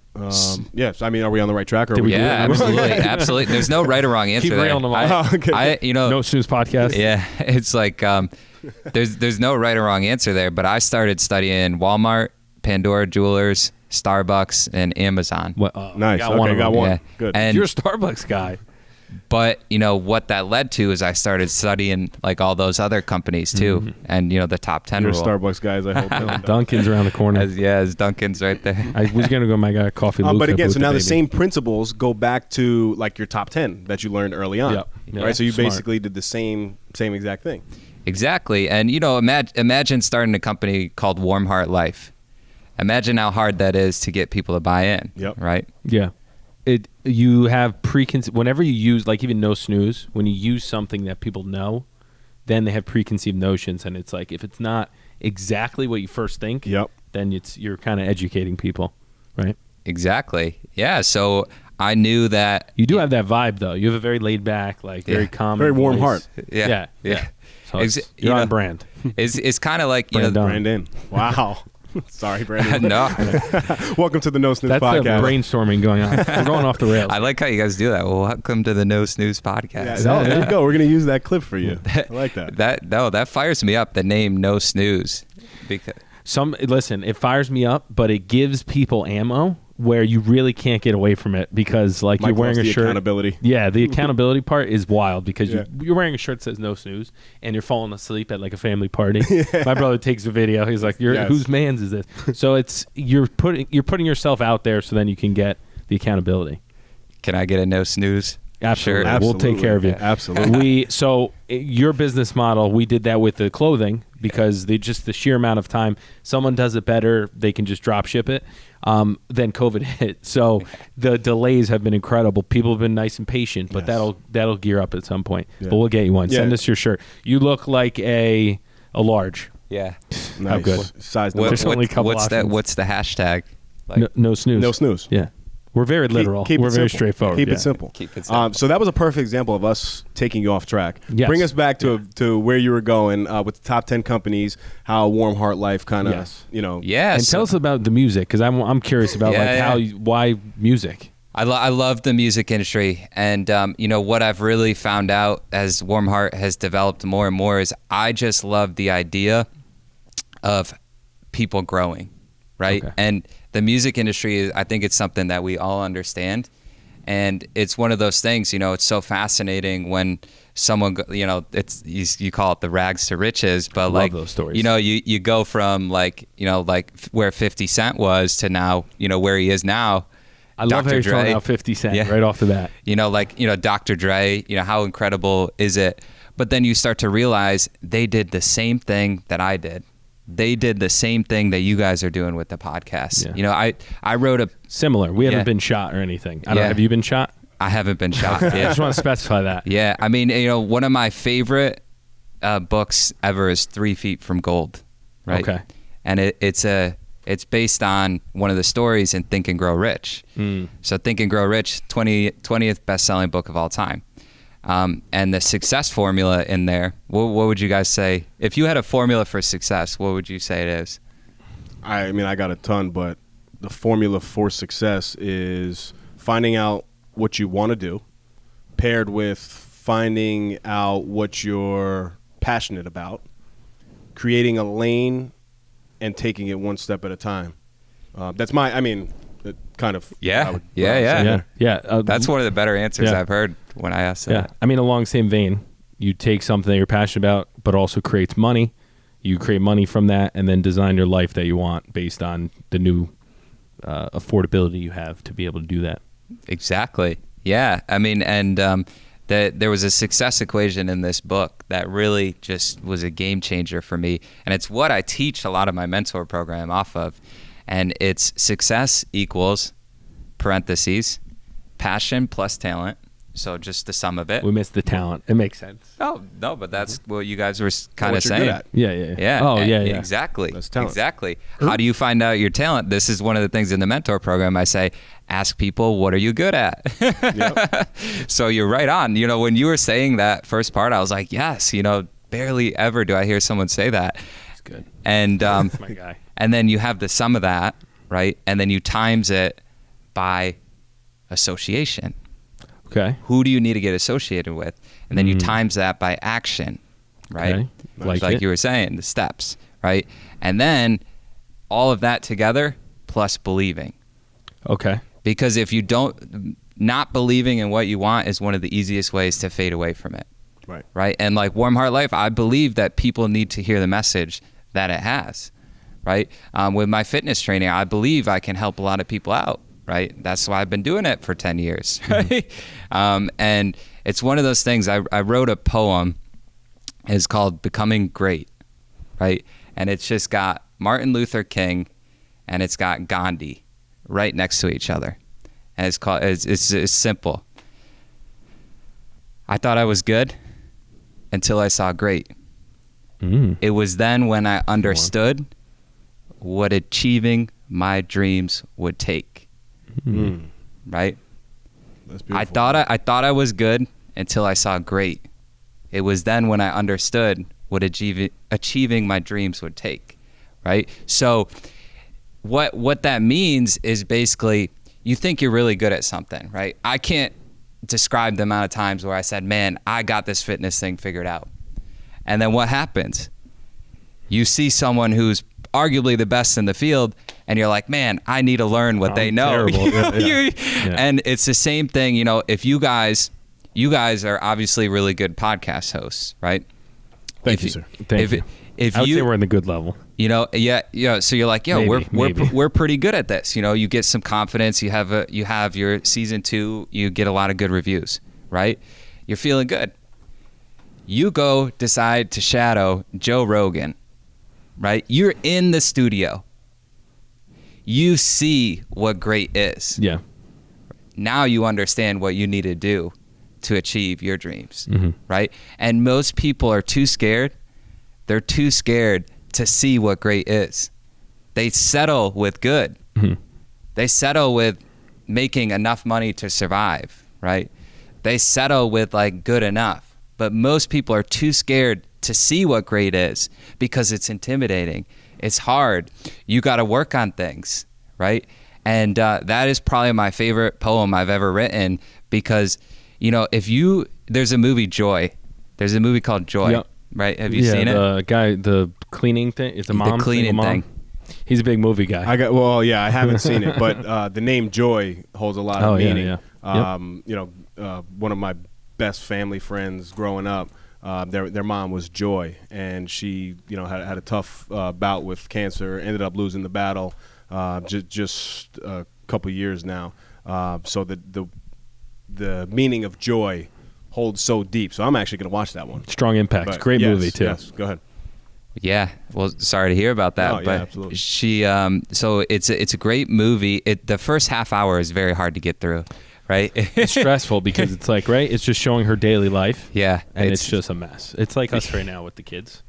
Yes. I mean, are we on the right track? Or Did are we do it? Yeah, absolutely, absolutely. There's no right or wrong answer Keep there. railing them off. I, you know, No Snooze Podcast. yeah, it's like there's no right or wrong answer there. But I started studying Walmart, Pandora Jewelers, Starbucks, and Amazon. What, Nice. Got Okay, one of got them. one. Yeah. Good. And You're a Starbucks guy. but you know what that led to is I started studying like all those other companies too, and you know the top 10 You're rule. Starbucks guys, I hope. Dunkin's around the corner. As Dunkin's right there. I was gonna go. My guy coffee. But Luca again, with so now the baby. same principles go back to like your top 10 that you learned early on. Yep. Yeah. Right. So you Smart. basically did the same exact thing. Exactly. And, you know, imagine starting a company called Warm Heart Life. Imagine how hard that is to get people to buy in. Yep. Right? Yeah. You have whenever you use, like even No Snooze, when you use something that people know, then they have preconceived notions, and it's like if it's not exactly what you first think, Yep. then you're kind of educating people, right? Exactly. Yeah. So I knew that. You do have that vibe though. You have a very laid back, like very Yeah. calm, Very warm voice. heart. Yeah. Yeah. So Ex- you're you on know, brand. It's kind of like, you know, Brandon. Brandon. Wow. Sorry, Brandon. no. Welcome to the No Snooze That's the Podcast. brainstorming going on. We're going off the rails. I like how you guys do that. Well, welcome to the No Snooze Podcast. Yeah, there you go. We're going to use that clip for you. I like that. That fires me up, the name No Snooze. Because Listen, it fires me up, but it gives people ammo where you really can't get away from it because like Mike you're wearing loves a the shirt. accountability. Yeah, the accountability part is wild because Yeah. you're wearing a shirt that says No Snooze and you're falling asleep at like a family party. My brother takes a video. He's like, Yes. whose man's is this? So you're putting yourself out there so then you can get the accountability. can I get a No Snooze? Absolutely. Sure. We'll take care of you. Absolutely. Your business model, we did that with the clothing because the sheer amount of time someone does it better, they can just drop ship it. Then COVID hit, so the delays have been incredible. People have been nice and patient, but Yes. that'll gear up at some point. Yeah. But we'll get you one. Yeah. Send us your shirt. You look like a large. Yeah. Nice. good. Size There's only a couple what's options. What's the hashtag? Like, No snooze. No Snooze. Yeah, we're very literal. Keep we're it very simple. straightforward. Keep yeah. it simple. Keep it simple. So that was a perfect example of us taking you off track. Yes. Bring us back to where you were going with the top 10 companies, how Warm Heart Life kind of, Yes. yeah. And so- tell us about the music because I'm curious about Yeah, yeah. why music. I love the music industry, and you know what I've really found out as Warm Heart has developed more and more is I just love the idea of people growing, right? Okay. And the music industry, I think it's something that we all understand, and it's one of those things. You know, it's so fascinating when someone, it's you call it the rags to riches, but Love like those stories. you know, you go from like where 50 Cent was to now, where he is now. I love how Dr. you're throwing Dre. out 50 Cent Yeah. right off the bat. Dr. Dre, how incredible is it? But then you start to realize they did the same thing that I did. They did the same thing that you guys are doing with the podcast. Yeah. I wrote Similar. We haven't Yeah. been shot or anything. Yeah. Have you been shot? I haven't been shot. I Yeah. just want to specify that. Yeah. I mean, one of my favorite books ever is 3 Feet from Gold. Right. Okay. And it's based on one of the stories in Think and Grow Rich. So Think and Grow Rich, 20th best-selling book of all time. And the success formula in there, what would you guys say? If you had a formula for success, what would you say it is? I mean, I got a ton, but the formula for success is finding out what you want to do, paired with finding out what you're passionate about, creating a lane, and taking it one step at a time. That's it kind of. Yeah. I would- Yeah, yeah. Yeah. Yeah. That's one of the better answers Yeah. I've heard when I asked Yeah. that. I mean, along the same vein, you take something that you're passionate about, but also creates money. You create money from that and then design your life that you want based on the new affordability you have to be able to do that. Exactly. Yeah. I mean, and there was a success equation in this book that really just was a game changer for me. And it's what I teach a lot of my mentor program off of. And it's success equals, parentheses, passion plus talent. So just the sum of it. We missed the talent. It makes sense. Oh, no, but that's what you guys were kind of what you're saying. good at. Yeah. Yeah. Oh, yeah. Exactly. That's talent. Exactly. How do you find out your talent? This is one of the things in the mentor program. I say, ask people, what are you good at? Yep. So you're right on. You know, when you were saying that first part, I was like, yes, you know, barely ever do I hear someone say that. That's good. And That's my guy. and then you have the sum of that, right? And then you times it by association. Okay. Who do you need to get associated with? And then you times that by action, right? Okay. Like it. You were saying, the steps, right? And then all of that together plus believing. Okay. Because if you don't, not believing in what you want is one of the easiest ways to fade away from it. Right. Right. And like Warm Heart Life, I believe that people need to hear the message that it has. Right. With my fitness training, I believe I can help a lot of people out. Right. That's why I've been doing it for 10 years. Right. And it's one of those things. I wrote a poem. It's called Becoming Great. Right. And it's just got Martin Luther King and it's got Gandhi right next to each other. And it's called, it's simple. I thought I was good until I saw great. It was then when I understood what achieving my dreams would take. Right? That's I beautiful. thought I was good until I saw great. It was then when I understood what achieving my dreams would take. Right? So what that means is basically you think you're really good at something, right? I can't describe the amount of times where I said, man, I got this fitness thing figured out. And then what happens? You see someone who's arguably the best in the field and you're like, man, I need to learn what they know. Yeah. And it's the same thing, you know, if you guys are obviously really good podcast hosts, right? Thank you, sir. Thank you. If I would you, say we're in the good level. you know, so you're like, yo, Maybe. we're pretty good at this. You know, you get some confidence, you have your season 2, you get a lot of good reviews, right? You're feeling good. You go decide to shadow Joe Rogan, right? You're in the studio. You see what great is. Yeah. Now you understand what you need to do to achieve your dreams, Mm-hmm. right? And most people are too scared. They're too scared to see what great is. They settle with good. Mm-hmm. They settle with making enough money to survive, right? They settle with like good enough. But most people are too scared to see what great is because it's intimidating. It's hard. You got to work on things, right? And that is probably my favorite poem I've ever written because, you know, there's a movie Joy. There's a movie called Joy, Yep. right? Have you seen it? The guy, the cleaning thing. It's a mom. The cleaning single mom. thing. He's a big movie guy. I haven't seen it, but the name Joy holds a lot of meaning. Yeah. You know, one of my best family friends growing up, their mom was Joy, and she, you know, had a tough bout with cancer, ended up losing the battle just a couple years now. So the meaning of joy holds so deep. So I'm actually going to watch that one. Strong impact. But Great movie too. Yes, go ahead. Yeah. Well, sorry to hear about that. Oh, yeah, but absolutely. she, so it's a great movie. The first half hour is very hard to get through, right? It's stressful because it's like, right? It's just showing her daily life. Yeah. And it's just a mess. It's like us right now with the kids.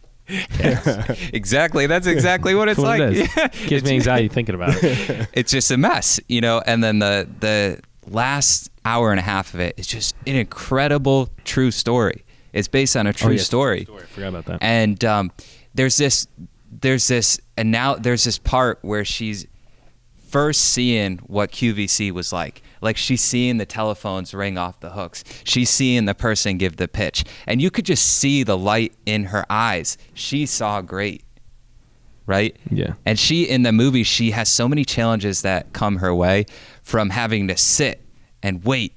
Exactly. That's exactly what it's That's what like. it is. Gives me anxiety thinking about it. It's just a mess, you know, and then the last hour and a half of it is just an incredible true story. It's based on a true story. I forgot about that. And there's this part where she's first seeing what QVC was like she's seeing the telephones ring off the hooks. She's seeing the person give the pitch, and you could just see the light in her eyes. She saw great, right? Yeah. And she, in the movie, she has so many challenges that come her way, from having to sit and wait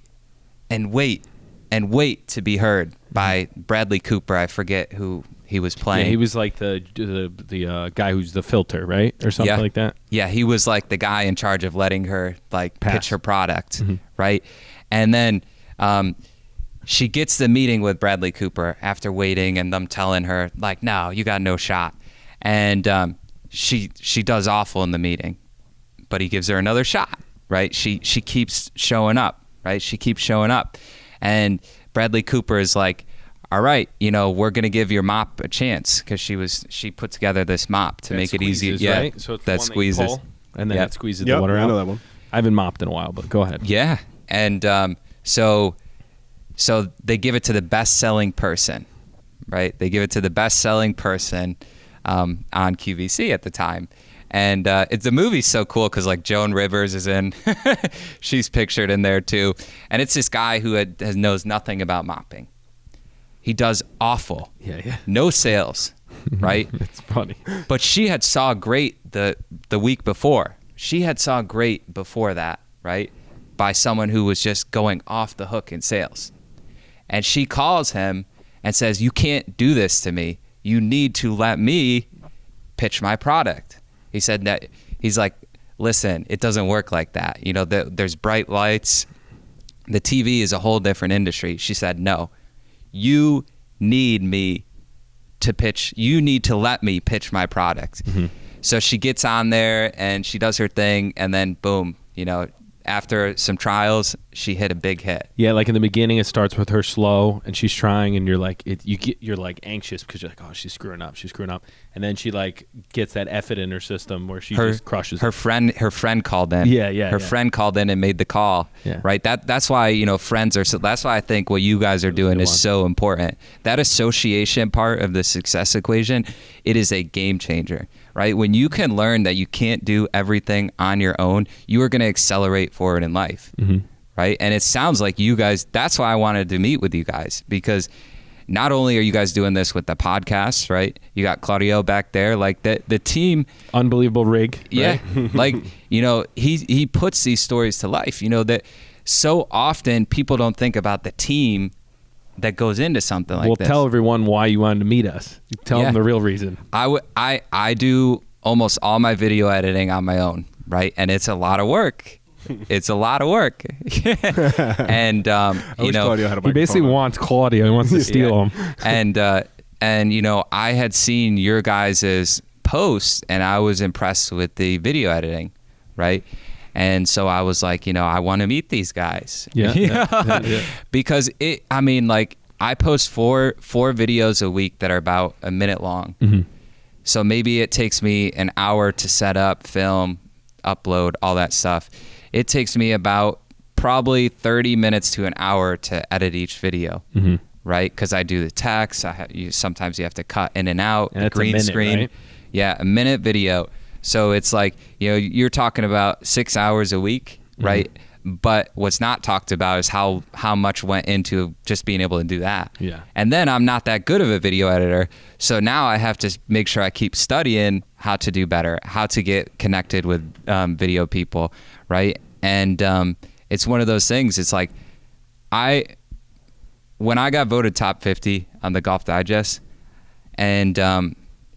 and wait and wait to be heard by Bradley Cooper. I forget who he was playing. Yeah, he was like the guy who's the filter, right, or something like that. Yeah, he was like the guy in charge of letting her like Pass. pitch her product, right? And then she gets the meeting with Bradley Cooper after waiting and them telling her like, no, you got no shot. And she does awful in the meeting, but he gives her another shot, right? She keeps showing up, right? She keeps showing up, and Bradley Cooper is like, all right, we're gonna give your mop a chance, because she put together this mop to make it easy. Yeah, right? So it's that the one squeezes, that you pull, and then it squeezes Yep, the water I out. know that one. I haven't mopped in a while, but go ahead. Yeah, and so they give it to the best-selling person, right? They give it to the best-selling person on QVC at the time. And the movie's so cool because like Joan Rivers is in, she's pictured in there too. And it's this guy who knows nothing about mopping. He does awful. Yeah. No sales, right? It's funny. But she had saw great the week before. She had saw great before that, right? By someone who was just going off the hook in sales. And she calls him and says, you can't do this to me. You need to let me pitch my product. He said that, he's like, listen, it doesn't work like that. There's bright lights. The TV is a whole different industry. She said, no, you need me to pitch. You need to let me pitch my product. So she gets on there and she does her thing, and then boom, after some trials, she hit a big hit. Yeah, like in the beginning, it starts with her slow, and she's trying, and you're like, you're like anxious because you're like, oh, she's screwing up, and then she like gets that effort in her system where she just crushes. Her friend called in. Her friend called in and made the call. Yeah. Right. That's why friends are. So that's why I think what you guys are doing is so important. That association part of the success equation, it is a game changer. Right? When you can learn that you can't do everything on your own, you are going to accelerate forward in life. Right? And it sounds like you guys, that's why I wanted to meet with you guys, because not only are you guys doing this with the podcast, right? You got Claudio back there, like the team. Unbelievable rig. Yeah. Right? Like, he puts these stories to life, that so often people don't think about the team that goes into something like this. Well, tell everyone why you wanted to meet us. Tell them the real reason. I do almost all my video editing on my own, right? And it's a lot of work. It's a lot of work. And Claudio had a he basically wants Claudio. He wants to steal him. And I had seen your guys' posts, and I was impressed with the video editing, right? And so I was like, I want to meet these guys. Yeah. Because I post four videos a week that are about a minute long. So maybe it takes me an hour to set up, film, upload, all that stuff. It takes me about probably 30 minutes to an hour to edit each video, right? Because I do the text. Sometimes you have to cut in and out, and the green screen. Right? Yeah, a minute video. So it's like, you're talking about 6 hours a week, right? But what's not talked about is how much went into just being able to do that. Yeah. And then I'm not that good of a video editor. So now I have to make sure I keep studying how to do better, how to get connected with video people, right? And it's one of those things. It's like, when I got voted top 50 on the Golf Digest, and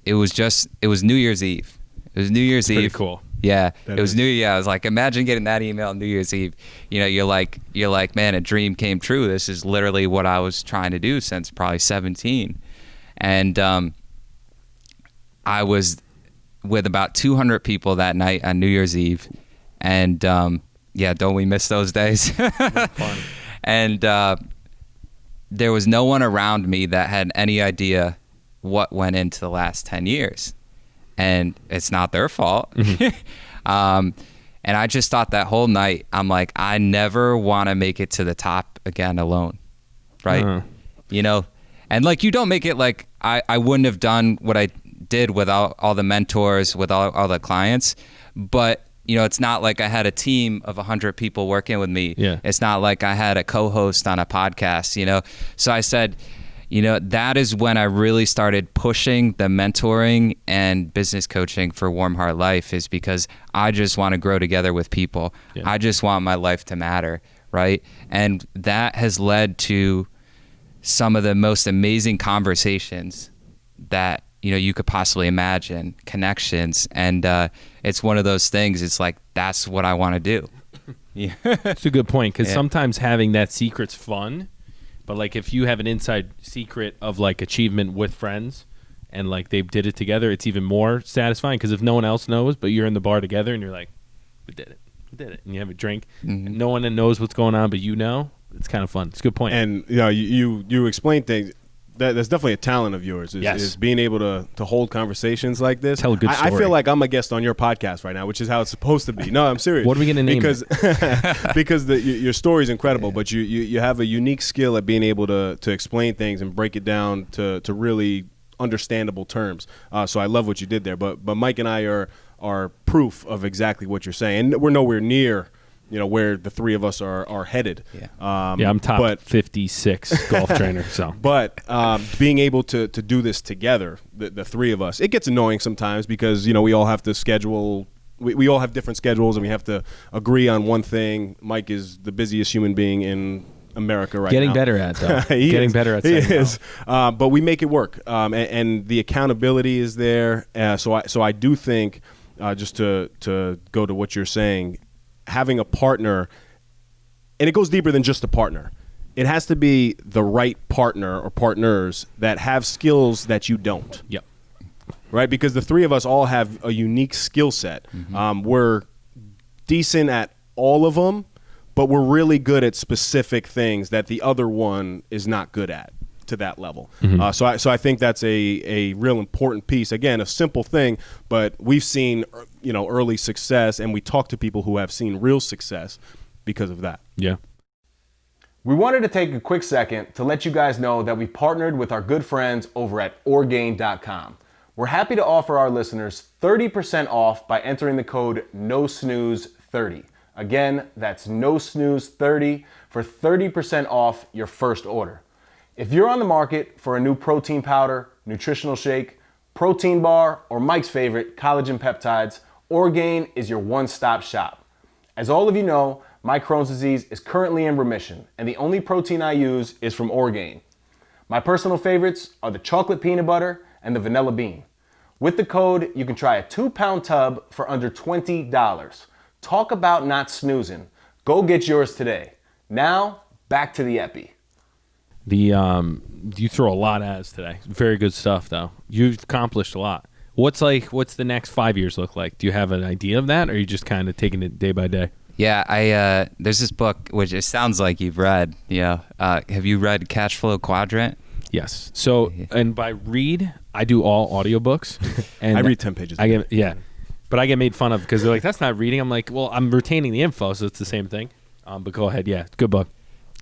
it was New Year's Eve. It was New Year's Eve. Pretty cool. Yeah, That it was is. New Year. I was like, imagine getting that email on New Year's Eve. You're like, man, a dream came true. This is literally what I was trying to do since probably 17. And I was with about 200 people that night on New Year's Eve. And don't we miss those days? Fun. And there was no one around me that had any idea what went into the last 10 years. And it's not their fault. And I just thought that whole night, I'm like, I never want to make it to the top again alone. Right. And like, you don't make it like I wouldn't have done what I did without all the mentors, with all the clients. But, it's not like I had a team of 100 people working with me. Yeah. It's not like I had a co-host on a podcast, So I said, that is when I really started pushing the mentoring and business coaching for Warm Heart Life, is because I just want to grow together with people. Yeah. I just want my life to matter, right? And that has led to some of the most amazing conversations that you could possibly imagine, connections, and it's one of those things. It's like, that's what I want to do. Yeah, it's a good point, because sometimes having that secret's fun, but like if you have an inside secret of like achievement with friends and like they did it together, it's even more satisfying, because if no one else knows but you're in the bar together and you're like, we did it, and you have a drink, and no one knows what's going on but it's kind of fun. It's a good point. And you explain things. That's definitely a talent of yours, is being able to hold conversations like this. Tell a good story. I feel like I'm a guest on your podcast right now, which is how it's supposed to be. No, I'm serious. What are we going to name because, it? Because your story is incredible, but you have a unique skill at being able to explain things and break it down to really understandable terms. So I love what you did there. But Mike and I are proof of exactly what you're saying. And we're nowhere near where the three of us are headed. I'm top 56 golf trainer. So, but being able to do this together, the three of us, it gets annoying sometimes because we all have to schedule. We all have different schedules, and we have to agree on one thing. Mike is the busiest human being in America right now. Getting better at though. Getting better at saying he is. But we make it work, and the accountability is there. So I do think, just to go to what you're saying, having a partner, and it goes deeper than just a partner. It has to be the right partner or partners that have skills that you don't. Yep. Right? Because the three of us all have a unique skill set. We're decent at all of them, but we're really good at specific things that the other one is not good at to that level. So I think that's a real important piece. Again, a simple thing, but we've seen early success, and we talk to people who have seen real success because of that. Yeah. We wanted to take a quick second to let you guys know that we partnered with our good friends over at Orgain.com. We're happy to offer our listeners 30% off by entering the code NoSnooze30. Again, that's NoSnooze30 for 30% off your first order. If you're on the market for a new protein powder, nutritional shake, protein bar, or Mike's favorite, collagen peptides, Orgain is your one-stop shop. As all of you know, my Crohn's disease is currently in remission, and the only protein I use is from Orgain. My personal favorites are the chocolate peanut butter and the vanilla bean. With the code, you can try a 2-pound tub for under $20. Talk about not snoozing. Go get yours today. Now, back to the epi. You throw a lot at us today. Very good stuff, though. You've accomplished a lot. What's the next 5 years look like? Do you have an idea of that, or are you just kind of taking it day by day? Yeah, there's this book which it sounds like you've read. Have you read Cash Flow Quadrant? Yes. So, and by read, I do all audiobooks. And I read 10 pages. But I get made fun of because they're like, "That's not reading." I'm like, "Well, I'm retaining the info, so it's the same thing." But go ahead. Yeah, good book.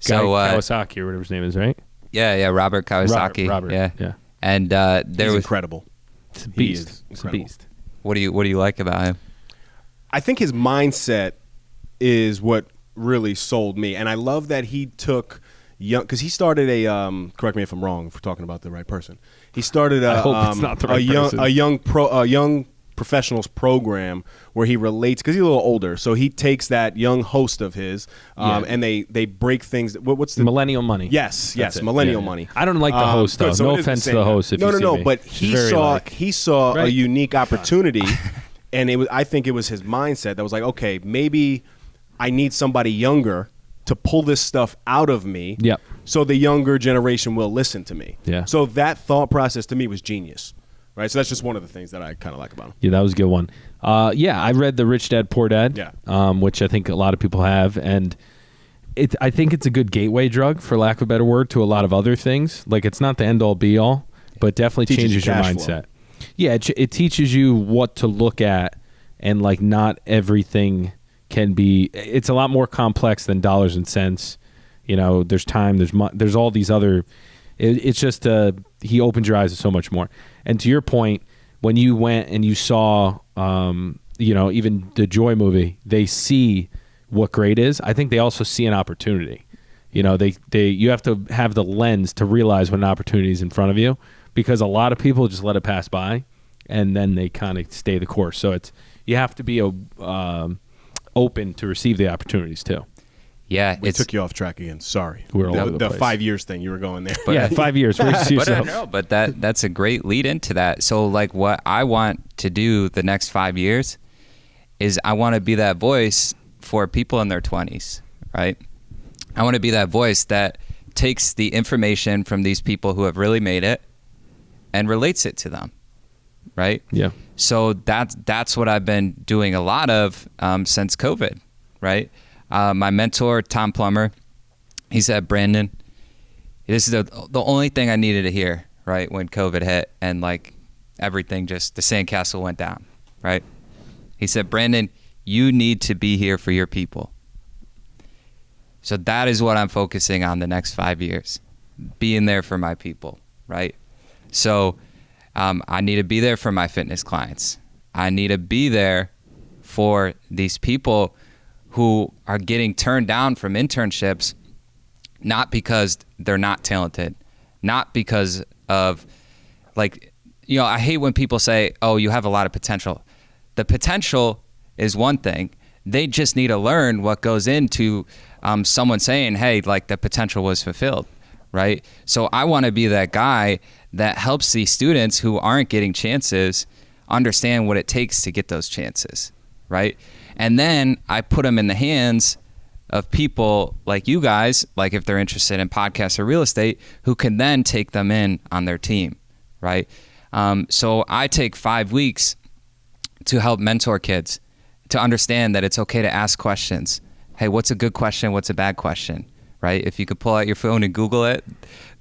Kawasaki or whatever his name is, right? Yeah, Robert Kawasaki. Robert. Yeah. And He's incredible. It's a beast. It's a beast. What do you like about him? I think his mindset is what really sold me, and I love that he took because he started correct me if I'm wrong if we're talking about the right person. He started I hope it's not the right person. a young professionals program where he relates, because he's a little older, so he takes that young host of his and they break things. What's the Millennial Money? Yes, Millennial Money. I don't like the host though. So no offense to the host. If no, but he saw a unique opportunity, and I think it was his mindset that was like, okay, maybe I need somebody younger to pull this stuff out of me. Yep. So the younger generation will listen to me. Yeah. So that thought process to me was genius. Right, so that's just one of the things that I kind of like about him. Yeah, that was a good one. I read the Rich Dad Poor Dad, which I think a lot of people have, and I think it's a good gateway drug, for lack of a better word, to a lot of other things. Like, it's not the end-all be-all, but definitely changes your mindset. Yeah, it teaches you what to look at, and like not everything can be. It's a lot more complex than dollars and cents. There's time, there's all these other. It's just he opens your eyes to so much more. And to your point, when you went and you saw, even the Joy movie, they see what great is. I think they also see an opportunity. You have to have the lens to realize when an opportunity is in front of you, because a lot of people just let it pass by, and then they kind of stay the course. So you have to be open to receive the opportunities too. Yeah, We took you off track again. Sorry. We're all over the place. 5 years thing, you were going there. Yeah, 5 years. But that's a great lead into that. So like what I want to do the next 5 years is I want to be that voice for people in their 20s, right? I want to be that voice that takes the information from these people who have really made it and relates it to them, right? Yeah. So that's what I've been doing a lot of since COVID, right? My mentor, Tom Plummer, he said, Brandon, this is the only thing I needed to hear, right, when COVID hit and like everything the sandcastle went down, right? He said, Brandon, you need to be here for your people. So that is what I'm focusing on the next 5 years, being there for my people, right? So I need to be there for my fitness clients. I need to be there for these people who are getting turned down from internships, not because they're not talented, not because of like, I hate when people say, oh, you have a lot of potential. The potential is one thing. They just need to learn what goes into someone saying, hey, like the potential was fulfilled, right? So I want to be that guy that helps these students who aren't getting chances understand what it takes to get those chances, right? And then I put them in the hands of people like you guys, like if they're interested in podcasts or real estate, who can then take them in on their team, right? So I take 5 weeks to help mentor kids to understand that it's okay to ask questions. Hey, what's a good question? What's a bad question, right? If you could pull out your phone and Google it,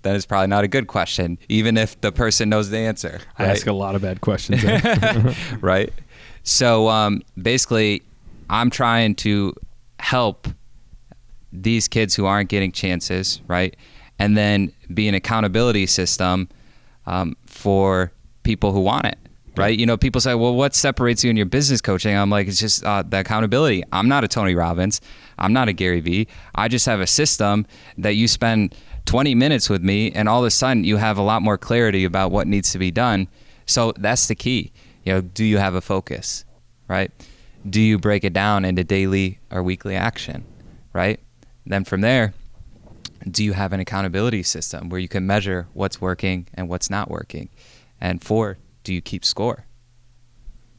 that is probably not a good question, even if the person knows the answer. Right? I ask a lot of bad questions. Right. So basically, I'm trying to help these kids who aren't getting chances, right? And then be an accountability system for people who want it, right? People say, well, what separates you in your business coaching? I'm like, it's just the accountability. I'm not a Tony Robbins. I'm not a Gary Vee. I just have a system that you spend 20 minutes with me and all of a sudden you have a lot more clarity about what needs to be done. So that's the key. Do you have a focus, right? Do you break it down into daily or weekly action, right? Then from there, do you have an accountability system where you can measure what's working and what's not working? And 4, do you keep score,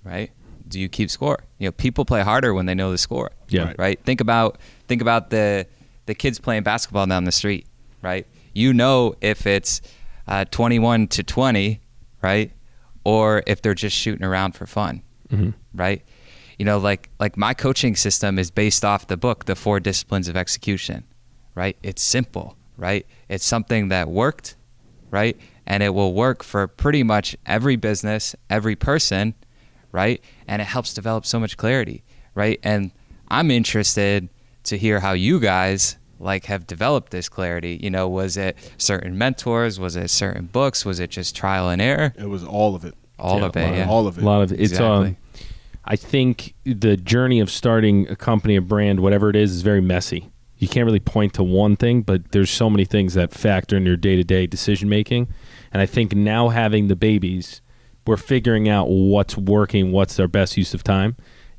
right? Do you keep score? People play harder when they know the score. Yeah. Right. Think about the kids playing basketball down the street, right? If it's 21-20, right? Or if they're just shooting around for fun, right? Like my coaching system is based off the book, The 4 Disciplines of Execution, right? It's simple, right? It's something that worked, right? And it will work for pretty much every business, every person, right? And it helps develop so much clarity, right? And I'm interested to hear how you guys have developed this clarity. Was it certain mentors? Was it certain books? Was it just trial and error? It was all of it. All of it. All of it. A lot of it. It's Exactly. I think the journey of starting a company, a brand, whatever it is very messy. You can't really point to one thing, but there's so many things that factor in your day-to-day decision making. And I think now having the babies, we're figuring out what's working, what's their best use of time.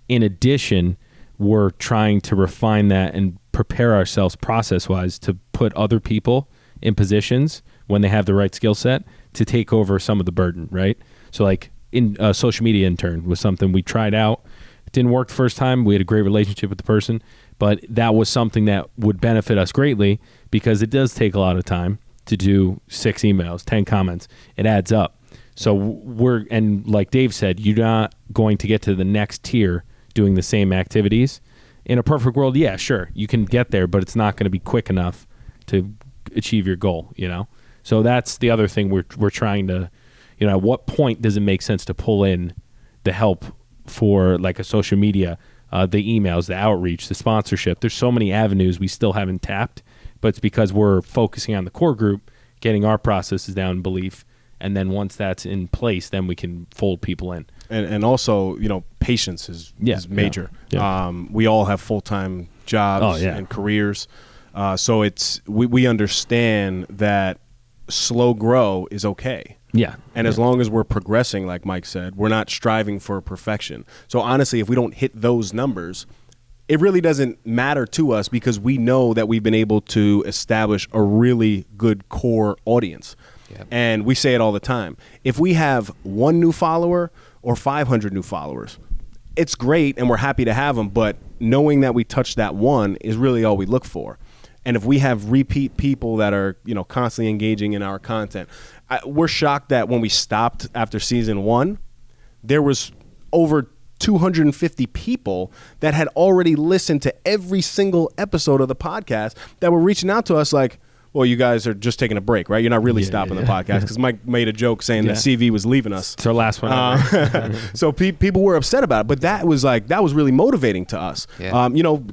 In addition, we're trying to refine that and prepare ourselves process-wise to put other people in positions when they have the right skill set to take over some of the burden, right? So like in social media intern was something we tried out. It didn't work the first time. We had a great relationship with the person, but that was something that would benefit us greatly because it does take a lot of time to do 6 emails, 10 comments. It adds up. So and like Dave said, you're not going to get to the next tier doing the same activities. In a perfect world, yeah, sure, you can get there, but it's not going to be quick enough to achieve your goal, So that's the other thing we're trying to, at what point does it make sense to pull in the help for like a social media, the emails, the outreach, the sponsorship? There's so many avenues we still haven't tapped, but it's because we're focusing on the core group, getting our processes down in belief, and then once that's in place, then we can fold people in. And also, patience is major. Yeah. We all have full-time jobs and careers. So we understand that slow grow is okay. Yeah. And as long as we're progressing, like Mike said, we're not striving for perfection. So honestly, if we don't hit those numbers, it really doesn't matter to us because we know that we've been able to establish a really good core audience. Yep. And we say it all the time. If we have 1 new follower or 500 new followers, it's great and we're happy to have them, but knowing that we touched that one is really all we look for. And if we have repeat people that are, constantly engaging in our content, we're shocked that when we stopped after season 1, there was over 250 people that had already listened to every single episode of the podcast that were reaching out to us like, well, you guys are just taking a break, right? You're not really stopping the podcast, because Mike made a joke saying that CV was leaving us. It's our last one. So people were upset about it, but that was really motivating to us. Yeah.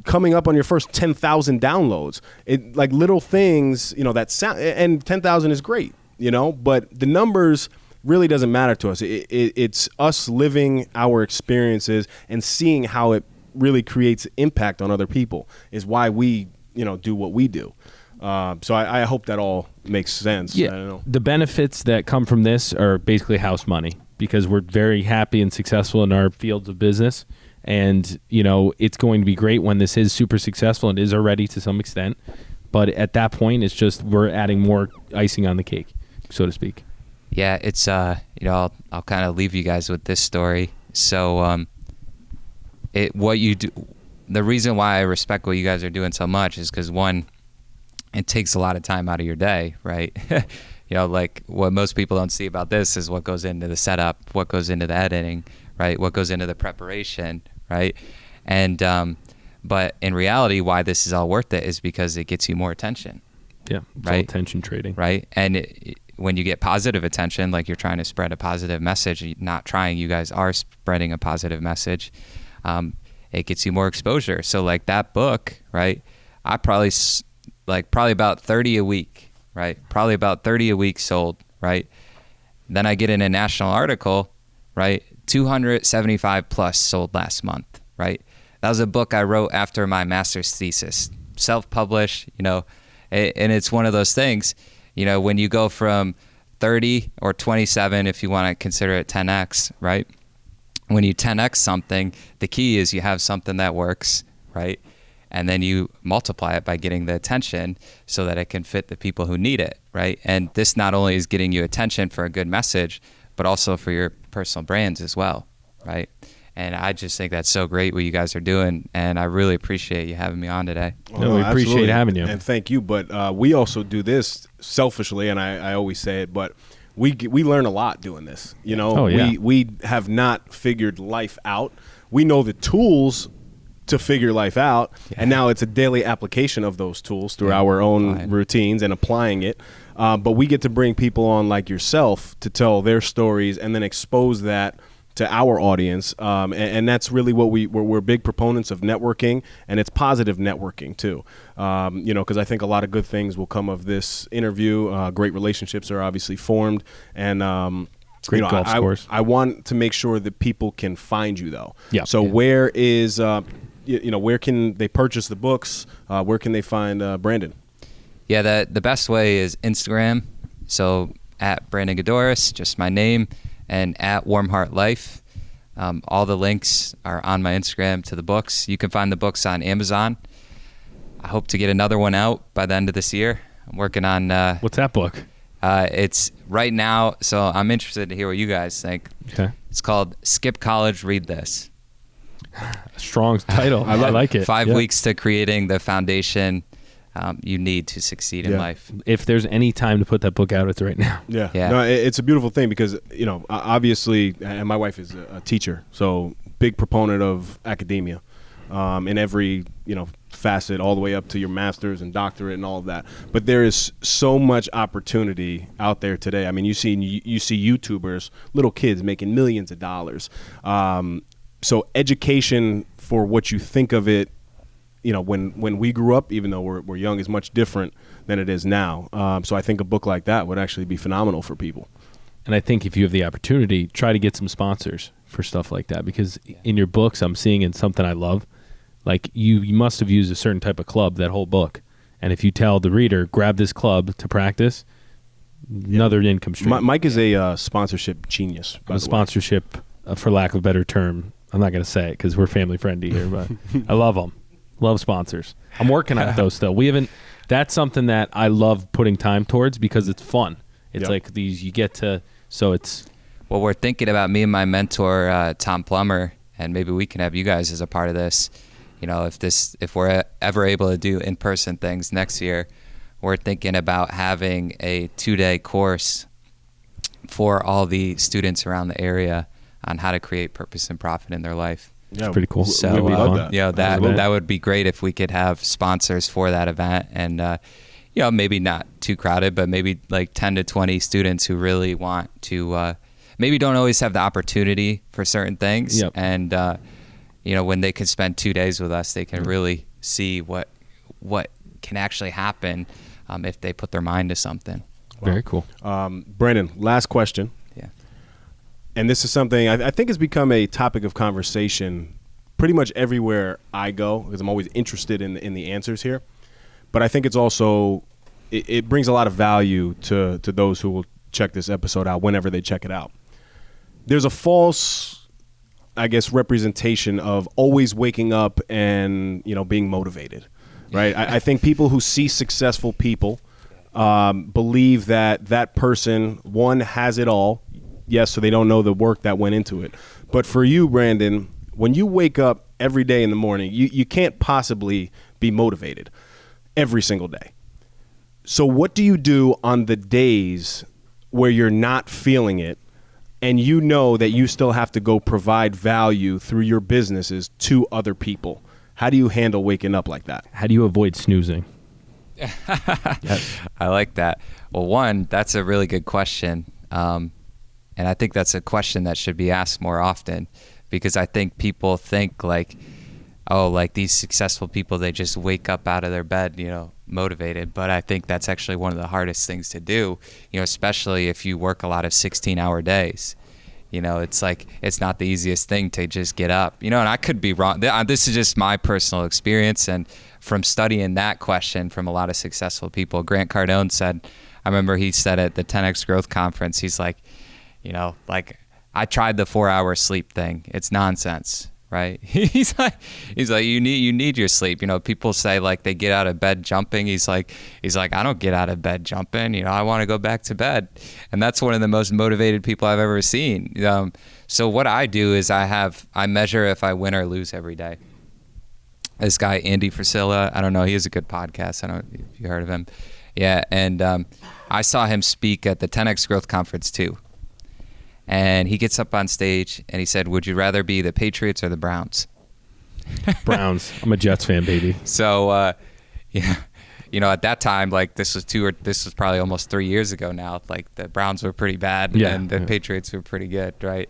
Coming up on your first 10,000 downloads, it like little things, that sound, and 10,000 is great, but the numbers really doesn't matter to us. It's us living our experiences and seeing how it really creates impact on other people is why we, do what we do. So I hope that all makes sense. Yeah, I don't know. The benefits that come from this are basically house money because we're very happy and successful in our fields of business. And, it's going to be great when this is super successful and is already to some extent. But at that point, it's just we're adding more icing on the cake, so to speak. Yeah, it's, I'll kind of leave you guys with this story. So what you do, the reason why I respect what you guys are doing so much is because, one, it takes a lot of time out of your day, right? Like what most people don't see about this is what goes into the setup, what goes into the editing, right? What goes into the preparation, right? And but in reality, why this is all worth it is because it gets you more attention. Yeah, it's all attention trading, right? And when you get positive attention, like you're trying to spread a positive message, not trying, you guys are spreading a positive message. It gets you more exposure. So like that book, right? I probably about 30 a week, right? Probably about 30 a week sold, right? Then I get in a national article, right? 275 plus sold last month, right? That was a book I wrote after my master's thesis, self-published, and it's one of those things, when you go from 30 or 27, if you want to consider it 10x, right? When you 10x something, the key is you have something that works, right? And then you multiply it by getting the attention so that it can fit the people who need it, right? And this not only is getting you attention for a good message, but also for your personal brands as well, right? And I just think that's so great what you guys are doing, and I really appreciate you having me on today. No, we appreciate having you. And thank you, but we also do this selfishly, and I always say it, but we learn a lot doing this. We have not figured life out. We know the tools to figure life out, and now it's a daily application of those tools through our own routines and applying it. But we get to bring people on like yourself to tell their stories and then expose that to our audience, and that's really what we're big proponents of networking, and it's positive networking too. Because I think a lot of good things will come of this interview. Great relationships are obviously formed, and great golf scores. I want to make sure that people can find you though. Yeah. So where is where can they purchase the books? Where can they find Brandon? Yeah, the best way is Instagram. So at Brandon Gaydorus, just my name, and at Warm Heart Life. All the links are on my Instagram to the books. You can find the books on Amazon. I hope to get another one out by the end of this year. I'm working on... What's that book? It's right now, so I'm interested to hear what you guys think. Okay. It's called Skip College, Read This. A strong title. I like it. 5 weeks to creating the foundation you need to succeed in life. If there's any time to put that book out, it's right now. Yeah. No, it's a beautiful thing because, obviously, and my wife is a teacher, so big proponent of academia in every, facet, all the way up to your master's and doctorate and all of that. But there is so much opportunity out there today. I mean, you see YouTubers, little kids making millions of dollars. So education for what you think of it, when we grew up, even though we're young, is much different than it is now. So I think a book like that would actually be phenomenal for people. And I think if you have the opportunity, try to get some sponsors for stuff like that, because in your books, I'm seeing in something I love. Like you must have used a certain type of club that whole book. And if you tell the reader, grab this club to practice, another income stream. Mike is a sponsorship genius. A sponsorship, for lack of a better term. I'm not going to say it because we're family friendly here, but I love them. Love sponsors. I'm working on it though still. We haven't. That's something that I love putting time towards because it's fun. It's like these you get to. So it's. Well, we're thinking about me and my mentor Tom Plummer, and maybe we can have you guys as a part of this. You know, if we're ever able to do in-person things next year, we're thinking about having a 2-day course for all the students around the area on how to create purpose and profit in their life. Yeah, pretty cool. So We'd love that. Yeah, that would be great if we could have sponsors for that event, and you know, maybe not too crowded, but maybe like 10 to 20 students who really want to maybe don't always have the opportunity for certain things. Yep. And you know, when they can spend 2 days with us, they can really see what can actually happen if they put their mind to something. Very cool. Brandon, last question. Yeah. And this is something I think has become a topic of conversation pretty much everywhere I go, because I'm always interested in the answers here. But I think it's also, it brings a lot of value to those who will check this episode out whenever they check it out. There's a false, I guess, representation of always waking up and, you know, being motivated, right? I think people who see successful people believe that person, one, has it all. Yes, so they don't know the work that went into it. But for you, Brandon, when you wake up every day in the morning, you can't possibly be motivated every single day. So what do you do on the days where you're not feeling it and you know that you still have to go provide value through your businesses to other people? How do you handle waking up like that? How do you avoid snoozing? Yes. I like that. Well, one, that's a really good question. And I think that's a question that should be asked more often, because I think people think like, oh, like these successful people, they just wake up out of their bed, you know, motivated. But I think that's actually one of the hardest things to do, you know, especially if you work a lot of 16-hour days. You know, it's like, it's not the easiest thing to just get up, you know, and I could be wrong. This is just my personal experience. And from studying that question from a lot of successful people, Grant Cardone said, I remember he said at the 10X Growth Conference, he's like, you know, like, I tried the 4-hour sleep thing. It's nonsense, right? He's like, you need your sleep. You know, people say like they get out of bed jumping. He's like, I don't get out of bed jumping. You know, I want to go back to bed. And that's one of the most motivated people I've ever seen. So what I do is I measure if I win or lose every day. This guy, Andy Frisella, I don't know, he has a good podcast. I don't know if you heard of him. Yeah, and I saw him speak at the 10X Growth Conference too. And he gets up on stage and he said, would you rather be the Patriots or the Browns? Browns. I'm a Jets fan, baby. So, yeah, you know, at that time, like this was probably almost 3 years ago now. Like the Browns were pretty bad and the Patriots were pretty good, right?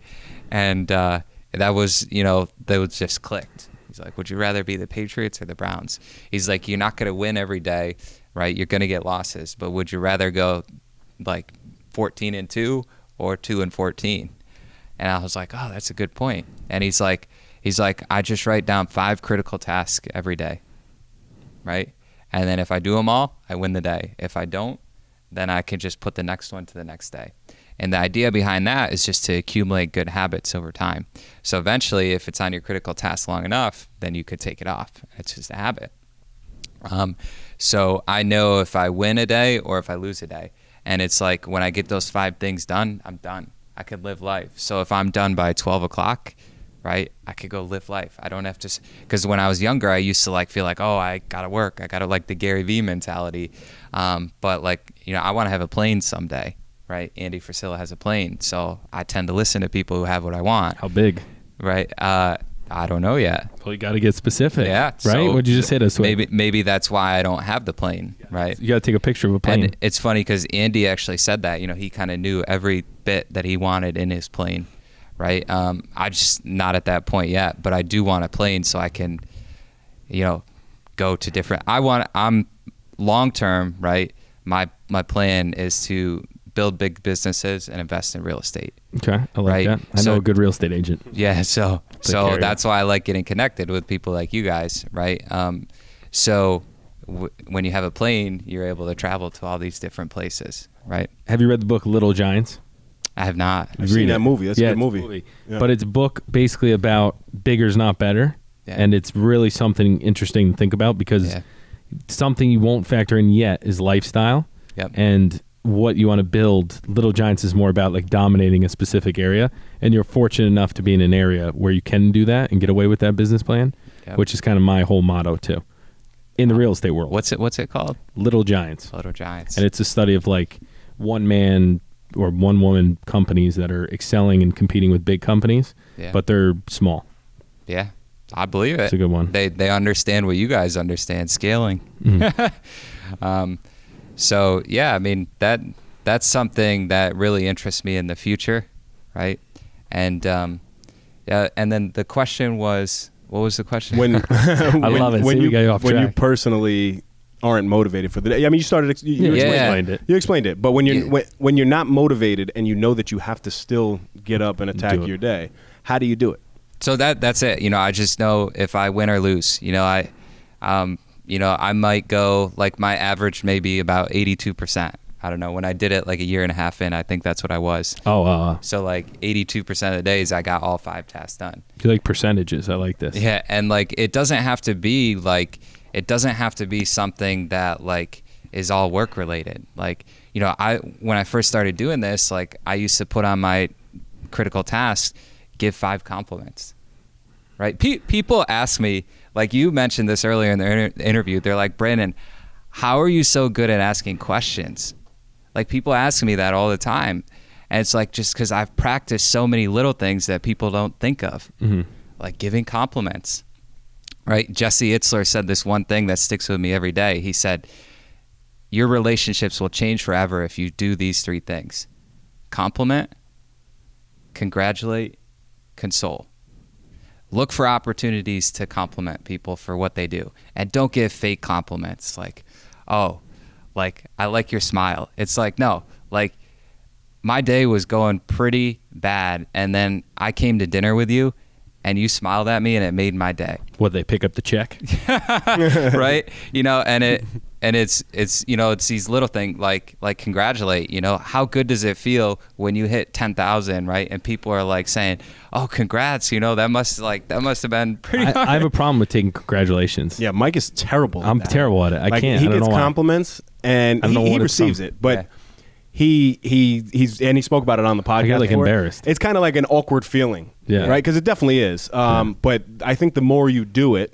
And that was, you know, that was just clicked. He's like, would you rather be the Patriots or the Browns? He's like, you're not going to win every day, right? You're going to get losses, but would you rather go like 14-2 or 2-14? And I was like, oh, that's a good point. And he's like, I just write down 5 critical tasks every day, right? And then if I do them all, I win the day. If I don't, then I can just put the next one to the next day. And the idea behind that is just to accumulate good habits over time. So eventually, if it's on your critical task long enough, then you could take it off. It's just a habit. So I know if I win a day or if I lose a day. And it's like when I get those 5 things done, I'm done. I could live life. So if I'm done by 12 o'clock, right, I could go live life. I don't have to, because when I was younger, I used to like feel like, oh, I got to work. I got to like the Gary Vee mentality. But like, you know, I want to have a plane someday, right? Andy Frisella has a plane. So I tend to listen to people who have what I want. How big? Right. I don't know yet. Well, you got to get specific. Yeah. Right? So What'd you just hit us with? Maybe that's why I don't have the plane, right? You got to take a picture of a plane. And it's funny because Andy actually said that, you know, he kind of knew every bit that he wanted in his plane, right? I'm just not at that point yet, but I do want a plane so I can, you know, go to different, I'm long-term, right? My plan is to build big businesses and invest in real estate. Okay, I like that. I know a good real estate agent. Yeah, so that's why I like getting connected with people like you guys, right? When you have a plane, you're able to travel to all these different places, right? Have you read the book Little Giants? I have not. I've seen that movie. That's a good movie. Yeah. But it's a book basically about bigger's not better. And it's really something interesting to think about because something you won't factor in yet is lifestyle. Yep. And what you want to build. Little Giants is more about like dominating a specific area, and you're fortunate enough to be in an area where you can do that and get away with that business plan, which is kind of my whole motto too in the real estate world. What's it called? Little Giants. Little Giants. And it's a study of like one man or one woman companies that are excelling and competing with big companies, but they're small. Yeah, I believe it. It's a good one. They understand what you guys understand, scaling. So yeah, I mean that's something that really interests me in the future, right? And and then the question was, what was the question? I love it. When you you personally aren't motivated for the day. I mean, you explained it. You explained it. But when you're not motivated and you know that you have to still get up and attack your day, how do you do it? So that's it. You know, I just know if I win or lose. You know, I might go like my average maybe about 82%. I don't know. When I did it like a year and a half in, I think that's what I was. So like 82% of the days I got all 5 tasks done. You like percentages? I like this. Yeah, and like it doesn't have to be something that like is all work related. Like, you know, when I first started doing this, like I used to put on my critical tasks, give 5 compliments. Right? People ask me, like you mentioned this earlier in the interview, they're like, Brandon, how are you so good at asking questions? Like people ask me that all the time. And it's like, just because I've practiced so many little things that people don't think of, like giving compliments, right? Jesse Itzler said this one thing that sticks with me every day. He said, your relationships will change forever if you do these 3 things: compliment, congratulate, console. Look for opportunities to compliment people for what they do. And don't give fake compliments like, oh, like, I like your smile. It's like, no, like, my day was going pretty bad, and then I came to dinner with you, and you smiled at me, and it made my day. What, they pick up the check? Right? You know, it's you know, it's these little things like congratulate. You know, how good does it feel when you hit 10,000, right? And people are like saying, "Oh, congrats!" You know, that must have been pretty hard. I have a problem with taking congratulations. Yeah, Mike is terrible. I'm terrible at it. I can't. He I don't gets know why. compliments and he receives it, but he spoke about it on the podcast. I get like before. embarrassed. It's kind of like an awkward feeling, right? Because it definitely is. But I think the more you do it,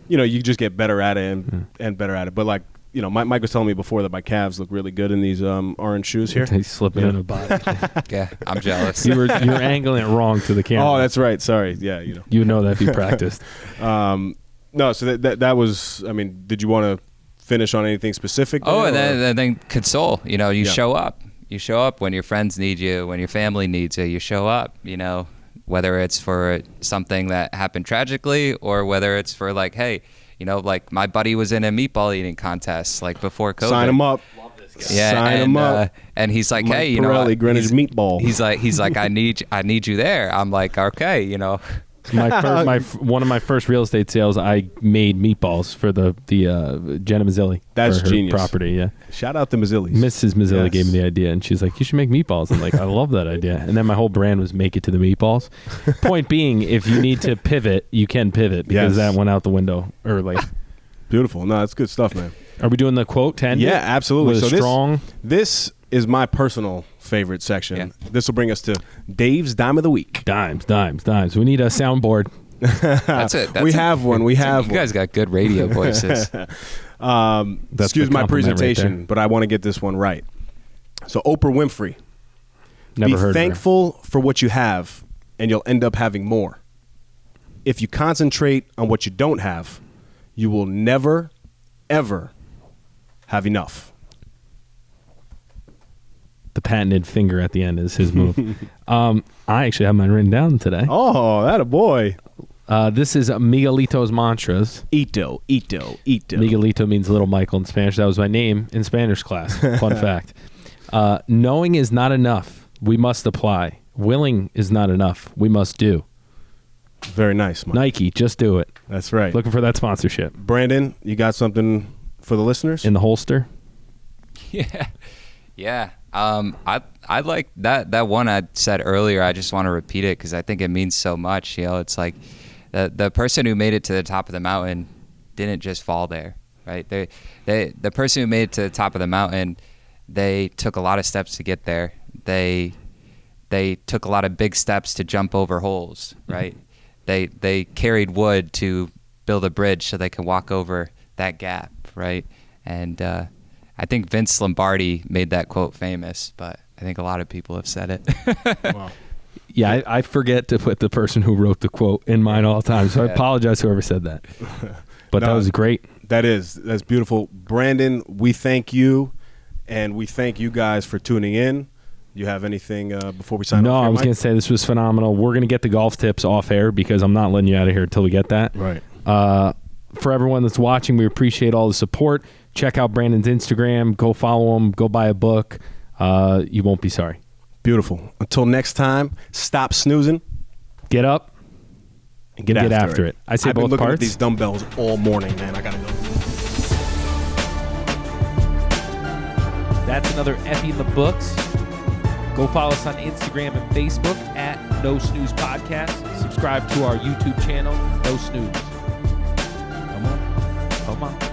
you know, you just get better at it and better at it. But like, you know, Mike was telling me before that my calves look really good in these orange shoes here. He's slipping in a body. Yeah, I'm jealous. You're angling it wrong to the camera. Oh, that's right. Sorry. Yeah, you know. You know that if you practiced. No, so that was. I mean, did you want to finish on anything specific? Oh, and then console. You know, you show up. You show up when your friends need you, when your family needs you. You show up. You know, whether it's for something that happened tragically or whether it's for like, hey, you know, like my buddy was in a meatball eating contest like before COVID. Sign him up. Yeah, sign him up. And he's like, Mike hey, you Pirelli, know, Greenwich meatball. He's like, I need you there. I'm like, okay, you know. One of my first real estate sales, I made meatballs for the Jenna Mazzilli. That's for her genius. Property, yeah. Shout out to Mazzilli's. Mrs. Mazzilli gave me the idea, and she's like, "You should make meatballs." I'm like, "I love that idea." And then my whole brand was "Make it to the meatballs." Point being, if you need to pivot, you can pivot because that went out the window early. Beautiful. No, that's good stuff, man. Are we doing the quote 10? Yeah, absolutely. With so strong. This is my personal favorite section. Yeah. This will bring us to Dave's Dime of the Week. Dimes. We need a soundboard. That's it. We have one. You guys got good radio voices. Excuse my presentation, right, but I want to get this one right. So Oprah Winfrey. Never heard of her. Be thankful for what you have, and you'll end up having more. If you concentrate on what you don't have, you will never, ever have enough. The patented finger at the end is his move. I actually have mine written down today. Oh, that a boy. This is Miguelito's Mantras. Ito. Miguelito means little Michael in Spanish. That was my name in Spanish class. Fun fact. Knowing is not enough. We must apply. Willing is not enough. We must do. Very nice, Mike. Nike, just do it. That's right. Looking for that sponsorship. Brandon, you got something for the listeners? In the holster? Yeah. I like that one I said earlier. I just want to repeat it because I think it means so much. You know, it's like The person who made it to the top of the mountain didn't just fall there, right? The person who made it to the top of the mountain, they took a lot of steps to get there. They took a lot of big steps to jump over holes, right? They carried wood to build a bridge so they can walk over that gap, right? And I think Vince Lombardi made that quote famous, but I think a lot of people have said it. Wow. Yeah, I forget to put the person who wrote the quote in mine all the time, so I apologize to whoever said that. But that was great. That's beautiful. Brandon, we thank you, and we thank you guys for tuning in. You have anything before we sign off? No, here, I was Mike? going to say this was phenomenal. We're going to get the golf tips off air because I'm not letting you out of here until we get that. Right. For everyone that's watching, we appreciate all the support. Check out Brandon's Instagram. Go follow him. Go buy a book. You won't be sorry. Beautiful. Until next time, stop snoozing. Get up And get after it. I say I've been both looking parts. at these dumbbells all morning, man. I got to go. That's another Epi in the books. Go follow us on Instagram and Facebook at No Snooze Podcast. Subscribe to our YouTube channel, No Snooze. Come on.